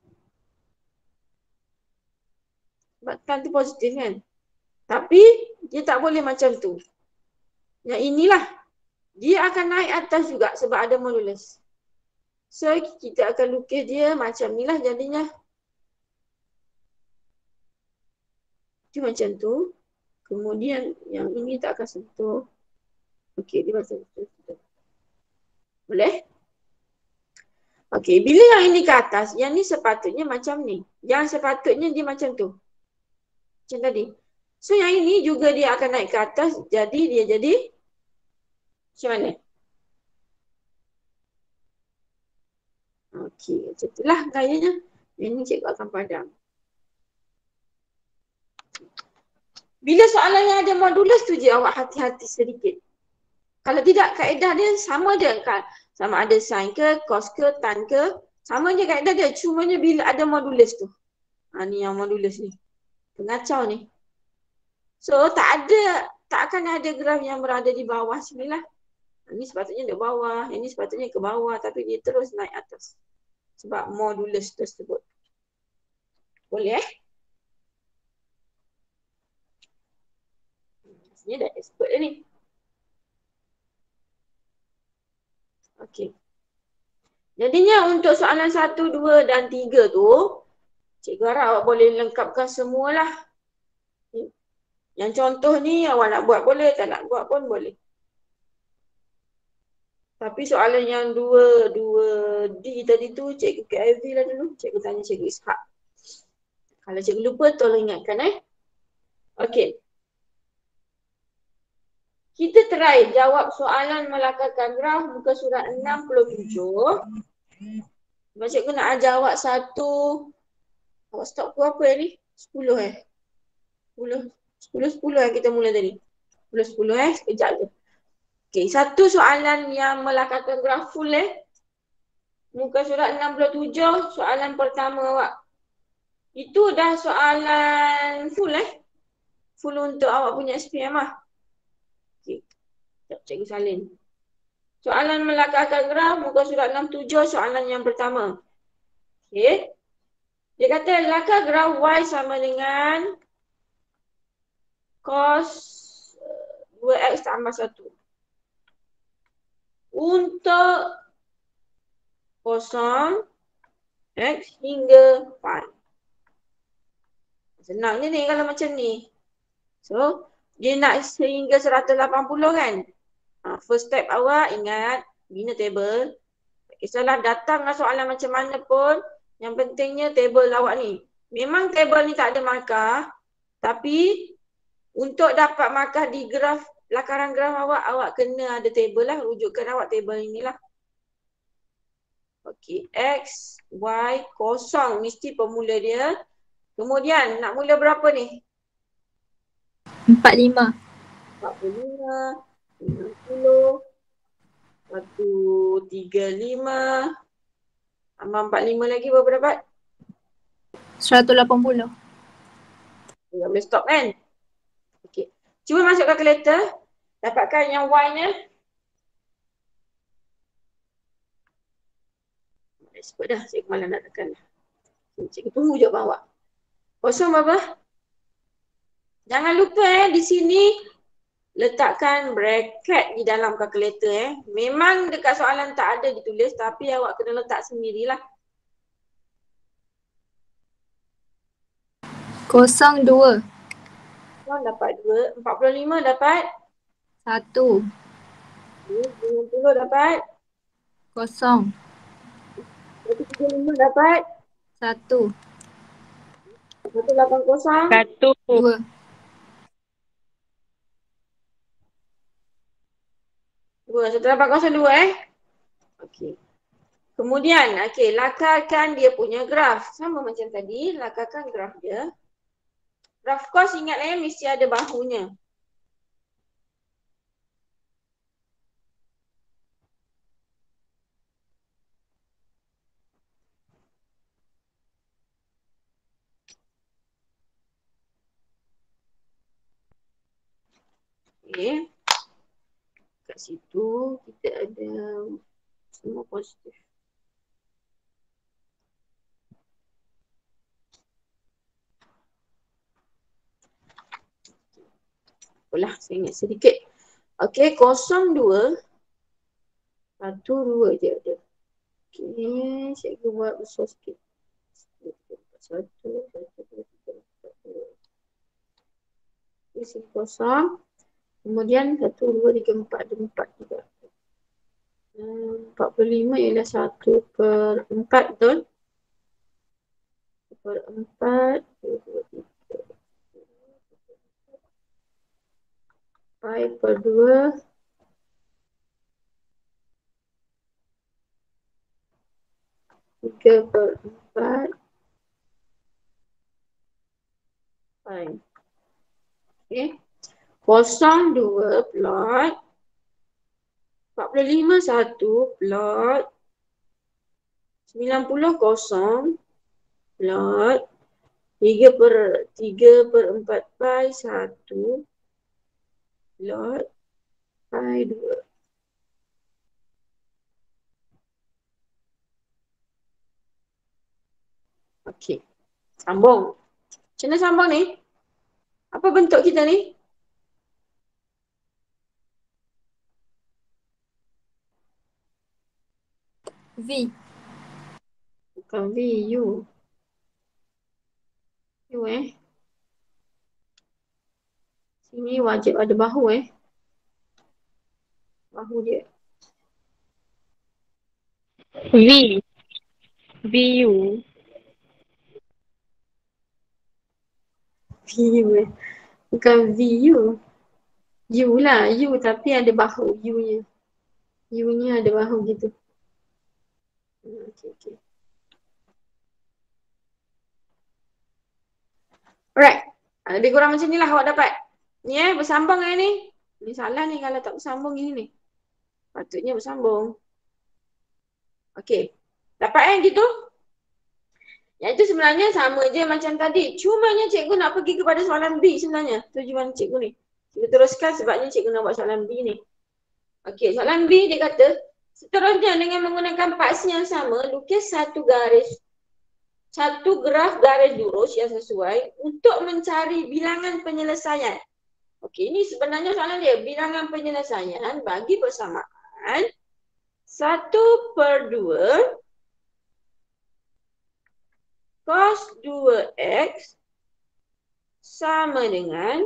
Sebab tan tu positif kan. Tapi dia tak boleh macam tu. Yang inilah. Dia akan naik atas juga sebab ada modulus. So kita akan lukis dia macam ni lah jadinya. Dia macam tu. Kemudian yang ini tak akan sentuh. Okey, dia macam tu. Boleh? Okey, bila yang ini ke atas, yang ni sepatutnya macam ni. Yang sepatutnya dia macam tu. Macam tadi. So yang ini juga dia akan naik ke atas. Jadi dia jadi macam mana? Okey, macam itulah gayanya. Yang ni cikgu akan padam. Bila soalan yang ada modulus tu je awak hati-hati sedikit. Kalau tidak, kaedah dia sama je. Sama ada sin ke, cos ke, tan ke. Sama je kaedah dia. Cumanya bila ada modulus tu. Ni yang modulus ni. Pengacau ni. So tak akan ada graf yang berada di bawah sini lah. Ini sepatutnya di bawah. Ini sepatutnya ke bawah. Tapi dia terus naik atas. Sebab modulus tersebut. Boleh Ini dah expert dah ni. Okey. Jadinya untuk soalan 1, 2 dan 3 tu, cikgu harap awak boleh lengkapkan semualah. Yang contoh ni awak nak buat boleh, tak nak buat pun boleh. Tapi soalan yang 2D tadi tu cikgu KIV lah dulu. Cikgu tanya cikgu Ishak. Kalau cikgu lupa tolong ingatkan Okey. Kita try jawab soalan melakarkan graf muka surat 67. Sebab cikgu nak jawab satu. Awak stop pukul apa ni? 10 10 yang kita mula tadi. 10 sekejap je. Okey, satu soalan yang melakarkan graf full muka surat 67, soalan pertama awak. Itu dah soalan full full untuk awak punya SPM lah. Okey, sekejap cikgu salin. Soalan melakarkan graf muka surat 67, soalan yang pertama. Okey. Dia kata lakar graf Y sama dengan cos 2x tambah 1. Untuk kosong X hingga pi. Senang je ni kalau macam ni. So, dia nak sehingga 180 kan? First step awak ingat, bina table. Tak kisahlah datanglah soalan macam mana pun. Yang pentingnya table awak ni. Memang table ni tak ada markah. Tapi, untuk dapat markah di graf, lakaran graf awak, awak kena ada table lah. Rujukkan awak table inilah. Okey, X, Y, kosong. Mesti pemula dia. Kemudian, nak mula berapa ni? 45. 45, 50, 135. Tambah 45 lagi berapa dapat? 180. Tak boleh stop kan? Okey. Cuba masuk kalkulator. Dapatkan yang Y-nya. Sebut dah, cikgu malah nak tekan. Cikgu tunggu je awak. Kosong berapa? Jangan lupa di sini letakkan bracket di dalam kalkulator Memang dekat soalan tak ada ditulis tapi awak kena letak sendirilah. 02. Kosong dapat 2, 45 dapat 1. 50 dapat 0. 135 dapat 1. 180 1. 2. 1802 Okey. Kemudian, okey, lakarkan dia punya graf. Sama macam tadi, lakarkan graf dia. Graf cos ingat mesti ada bahunya. Okey. Kat situ kita ada semua positif. Apalah, saya ingat sedikit. Okey, 02. 1, 2 je ada. Okey, cikgu buat besar sikit. 1, 2, 3, 4, 2. Isi kosong. Kemudian 1, 2, 3, 4, ada 4 juga. 45 ialah 1/4 betul? 1/4, 2, 3. Pi per 2. 3/4. Pi. Okey. 02 plot 45 1 plot 90 kosong plot 3/4 pi 1 plot pi 2. Okey. Sambung. Macam mana sambung ni? Apa bentuk kita ni? V. Bukan V, U. U Sini wajib ada bahu Bahu dia. V. VU. V, U Bukan V, U. U lah, U tapi ada bahu U-nya. U-nya ada bahu gitu. Okay. Alright. Lebih kurang macam ni lah awak dapat. Ni bersambung ni. Ni salah ni kalau tak bersambung ni. Patutnya bersambung. Okey. Dapat gitu? Yang itu sebenarnya sama je macam tadi. Cumanya cikgu nak pergi kepada soalan B sebenarnya. Tujuan cikgu ni. Cikgu teruskan sebabnya cikgu nak buat soalan B ni. Okey, soalan B dia kata, seterusnya dengan menggunakan paksi yang sama, lukis satu graf garis lurus yang sesuai untuk mencari bilangan penyelesaian. Okey, ini sebenarnya soalan dia. Bilangan penyelesaian bagi persamaan 1/2 cos 2x sama dengan,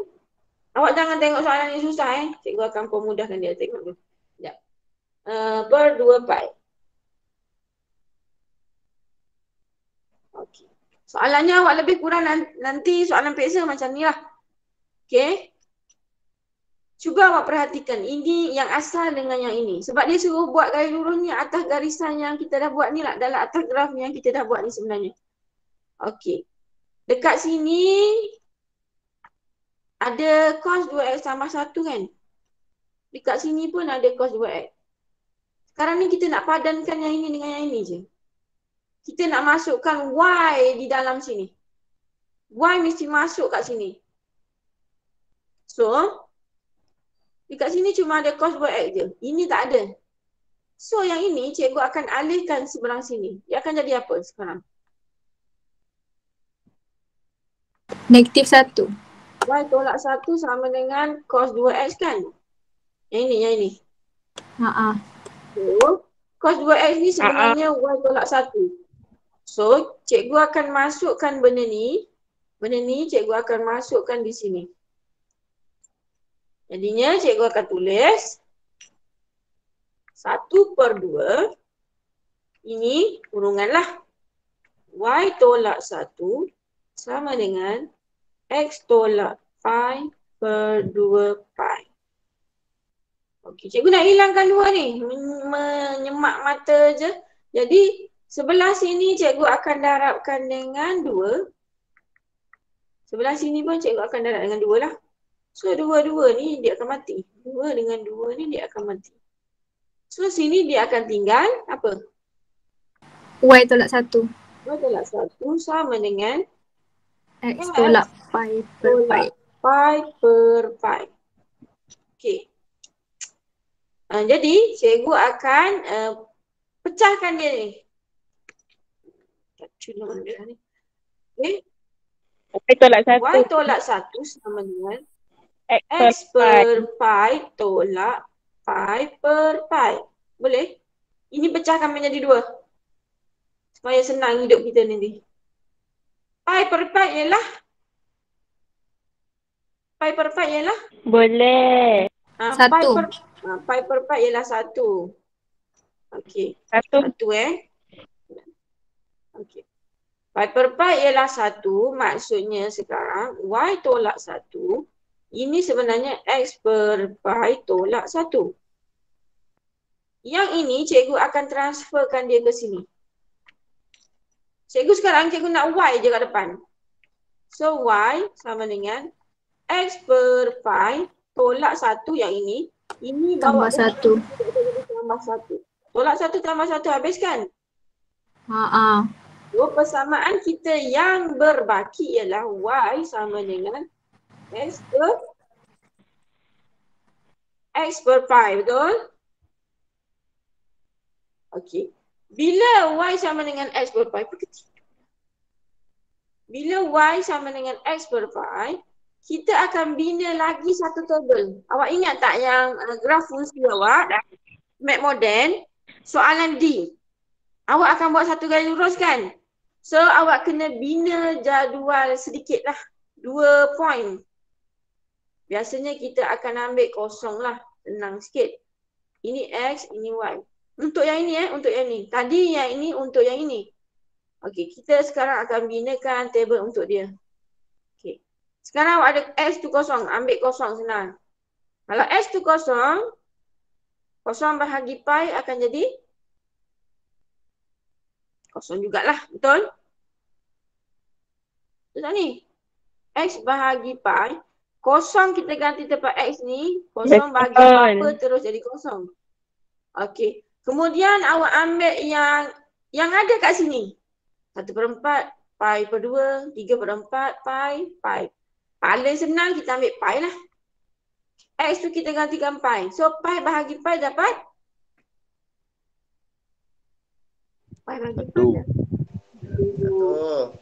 awak jangan tengok soalan yang susah cikgu akan pemudahkan dia, tengok dulu. Sekejap. Per 2 pi. Okey. Soalannya awak lebih kurang nanti soalan peksa macam ni lah. Okey. Cuba awak perhatikan, ini yang asal dengan yang ini. Sebab dia suruh buat garis lurus ni atas garisan yang kita dah buat ni lah. Dalam atas graf yang kita dah buat ni sebenarnya. Okey. Dekat sini ada cos 2x tambah 1 kan. Dekat sini pun ada cos 2x. Sekarang ni kita nak padankan yang ini dengan yang ini je. Kita nak masukkan y di dalam sini. Y mesti masuk kat sini. So, dekat sini cuma ada cos 2x je. Ini tak ada. So, yang ini cikgu akan alihkan seberang sini. Dia akan jadi apa sekarang? -1. Y tolak 1 sama dengan cos 2x kan? Yang ini. So, cos 2x ni sebenarnya y tolak 1. So, cikgu akan masukkan benda ni. Benda ni cikgu akan masukkan di sini. Jadinya cikgu akan tulis 1/2. Ini kurungan lah. Y tolak 1 sama dengan X tolak pi per 2 pi. Okey, cikgu nak hilangkan dua ni. Menyemak mata je. Jadi, sebelah sini cikgu akan darabkan dengan 2. Sebelah sini pun cikgu akan darab dengan 2 lah. So, 2 ni dia akan mati. 2 dengan 2 ni dia akan mati. So, sini dia akan tinggal apa? Y tolak 1. Y tolak 1 sama dengan X tolak pi per pi. Pi per pi. Okey. Jadi, cikgu akan pecahkan dia ni. Okey. Y tolak 1. Y tolak 1 sama dengan X per pi tolak pi per pi. Boleh? Ini pecahkan menjadi 2. Supaya senang hidup kita nanti. Pi per pi ialah? Pi per pi ialah? Boleh. Pi per pi ialah 1. Okey. 1 Okey. Pi per pi ialah 1, maksudnya sekarang Y tolak 1. Ini sebenarnya X per pi tolak 1. Yang ini cikgu akan transferkan dia ke sini. Cikgu sekarang nak Y je kat depan. So Y sama dengan X per pi tolak 1 yang ini. Ini Tambah bawa 1. tambah 1. Tolak 1 tambah 1 habiskan. So, persamaan kita yang berbaki ialah Y sama dengan X per pi, betul? Okey. Bila Y sama dengan X per pi, bila Y sama dengan X per pi, kita akan bina lagi satu tabel. Awak ingat tak yang graf fungsi awak, Math Modern, soalan D. Awak akan buat satu garis lurus kan? So awak kena bina jadual sedikit lah. 2 point. Biasanya kita akan ambil kosong lah. Tenang sikit. Ini X, ini Y. Untuk yang ini untuk yang ini. Tadi yang ini untuk yang ini. Okey, kita sekarang akan binakan table untuk dia. Okey. Sekarang awak ada X tu kosong. Ambil kosong senang. Kalau X tu kosong, kosong bahagi pi akan jadi kosong jugalah. Betul? Betul tak ni? X bahagi pi. Kosong kita ganti tempat X ni. Kosong bahagi apa terus jadi kosong. Okey. Kemudian awak ambil yang ada kat sini. 1/4 pi per 2. 3/4 pi. Paling senang kita ambil pi lah. X tu kita gantikan pi. So pi bahagi pi dapat? Pi bahagi pi dah.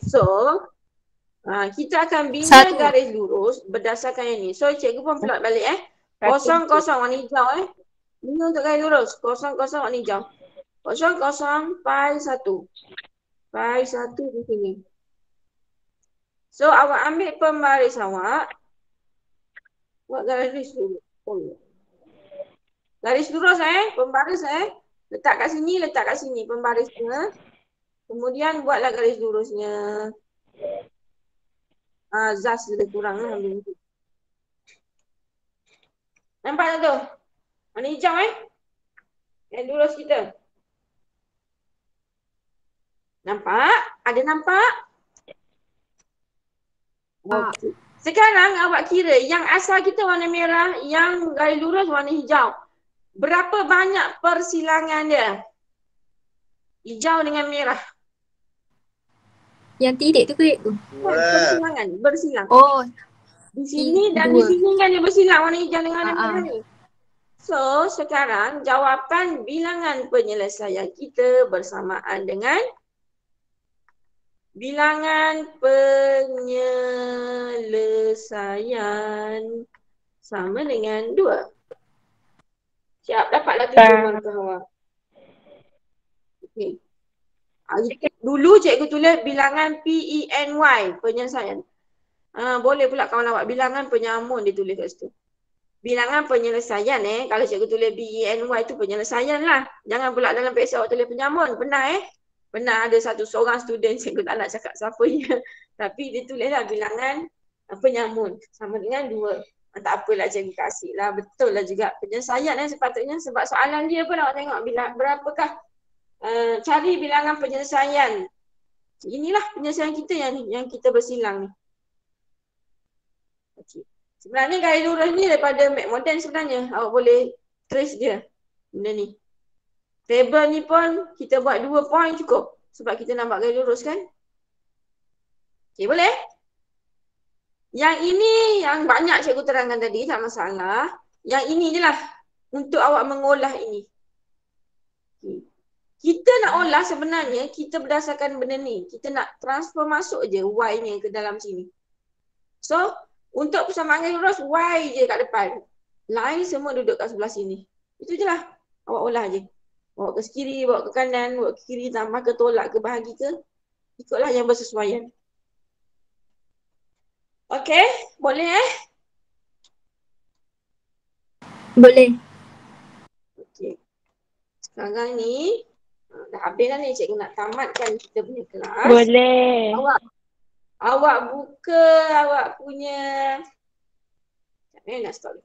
So kita akan bina garis lurus berdasarkan yang ni. So cikgu pun plot balik Kosong warna hijau Bina untuk garis lurus. Kosong warna hijau. Kosong pi 1. Pi 1 di sini. So awak ambil pembaris awak. Buat garis lurus. Garis lurus pembaris letak kat sini pembarisnya. Kemudian buatlah garis lurusnya. Zas lebih kurang lah ambil tu. Nampak tak tu? Warna hijau garis lurus kita. Nampak? Ada nampak? Okay. Sekarang awak kira yang asal kita warna merah, yang garis lurus warna hijau. Berapa banyak persilangan dia? Hijau dengan merah. Yang titik tu ke tu? Persilangan, bersilang. Oh. Di sini dan di sini kan dia bersilang warna hijau dengan warna merah ni. So sekarang jawapan bilangan penyelesaian kita bersamaan dengan bilangan penyelesaian sama dengan 2. Siap, dapatlah 7 markah awak. Okey. Dulu cikgu tulis bilangan PENY, penyelesaian. Boleh pula kawan awak bilangan penyamun dia tulis kat situ. Bilangan penyelesaian kalau cikgu tulis BENY tu penyelesaian lah. Jangan pula dalam PSA awak tulis penyamun. Pernah ada seorang student, cikgu tak nak cakap siapa dia. Tapi dia tulislah bilangan penyamun sama dengan 2. Tak apalah cikgu kasih lah. Betul lah juga penyelesaian sepatutnya sebab soalan dia pun awak tengok berapakah cari bilangan penyelesaian. Inilah penyelesaian kita yang kita bersilang ni. Okay. Sebenarnya garis lurus ni daripada Mac Modern sebenarnya. Awak boleh trace dia benda ni. Table ni pun kita buat 2 point cukup. Sebab kita nak buat garis lurus kan. Okay, boleh? Yang ini yang banyak cikgu terangkan tadi, tak masalah. Yang ini je lah untuk awak mengolah ini. Okay. Kita nak olah sebenarnya kita berdasarkan benda ni. Kita nak transfer masuk je Y-nya ke dalam sini. So, untuk persamaan garis lurus, Y je kat depan. Line semua duduk kat sebelah sini. Itu je lah. Awak olah je. Bawa ke kiri, bawa ke kanan, bawa ke kiri, tambah ke tolak ke bahagi ke. Ikutlah yang bersesuaian. Okey, boleh Boleh. Okey. Sekarang ni, dah habis dah ni cikgu nak tamatkan kita punya kelas. Boleh. Awak buka awak punya. Nak stop.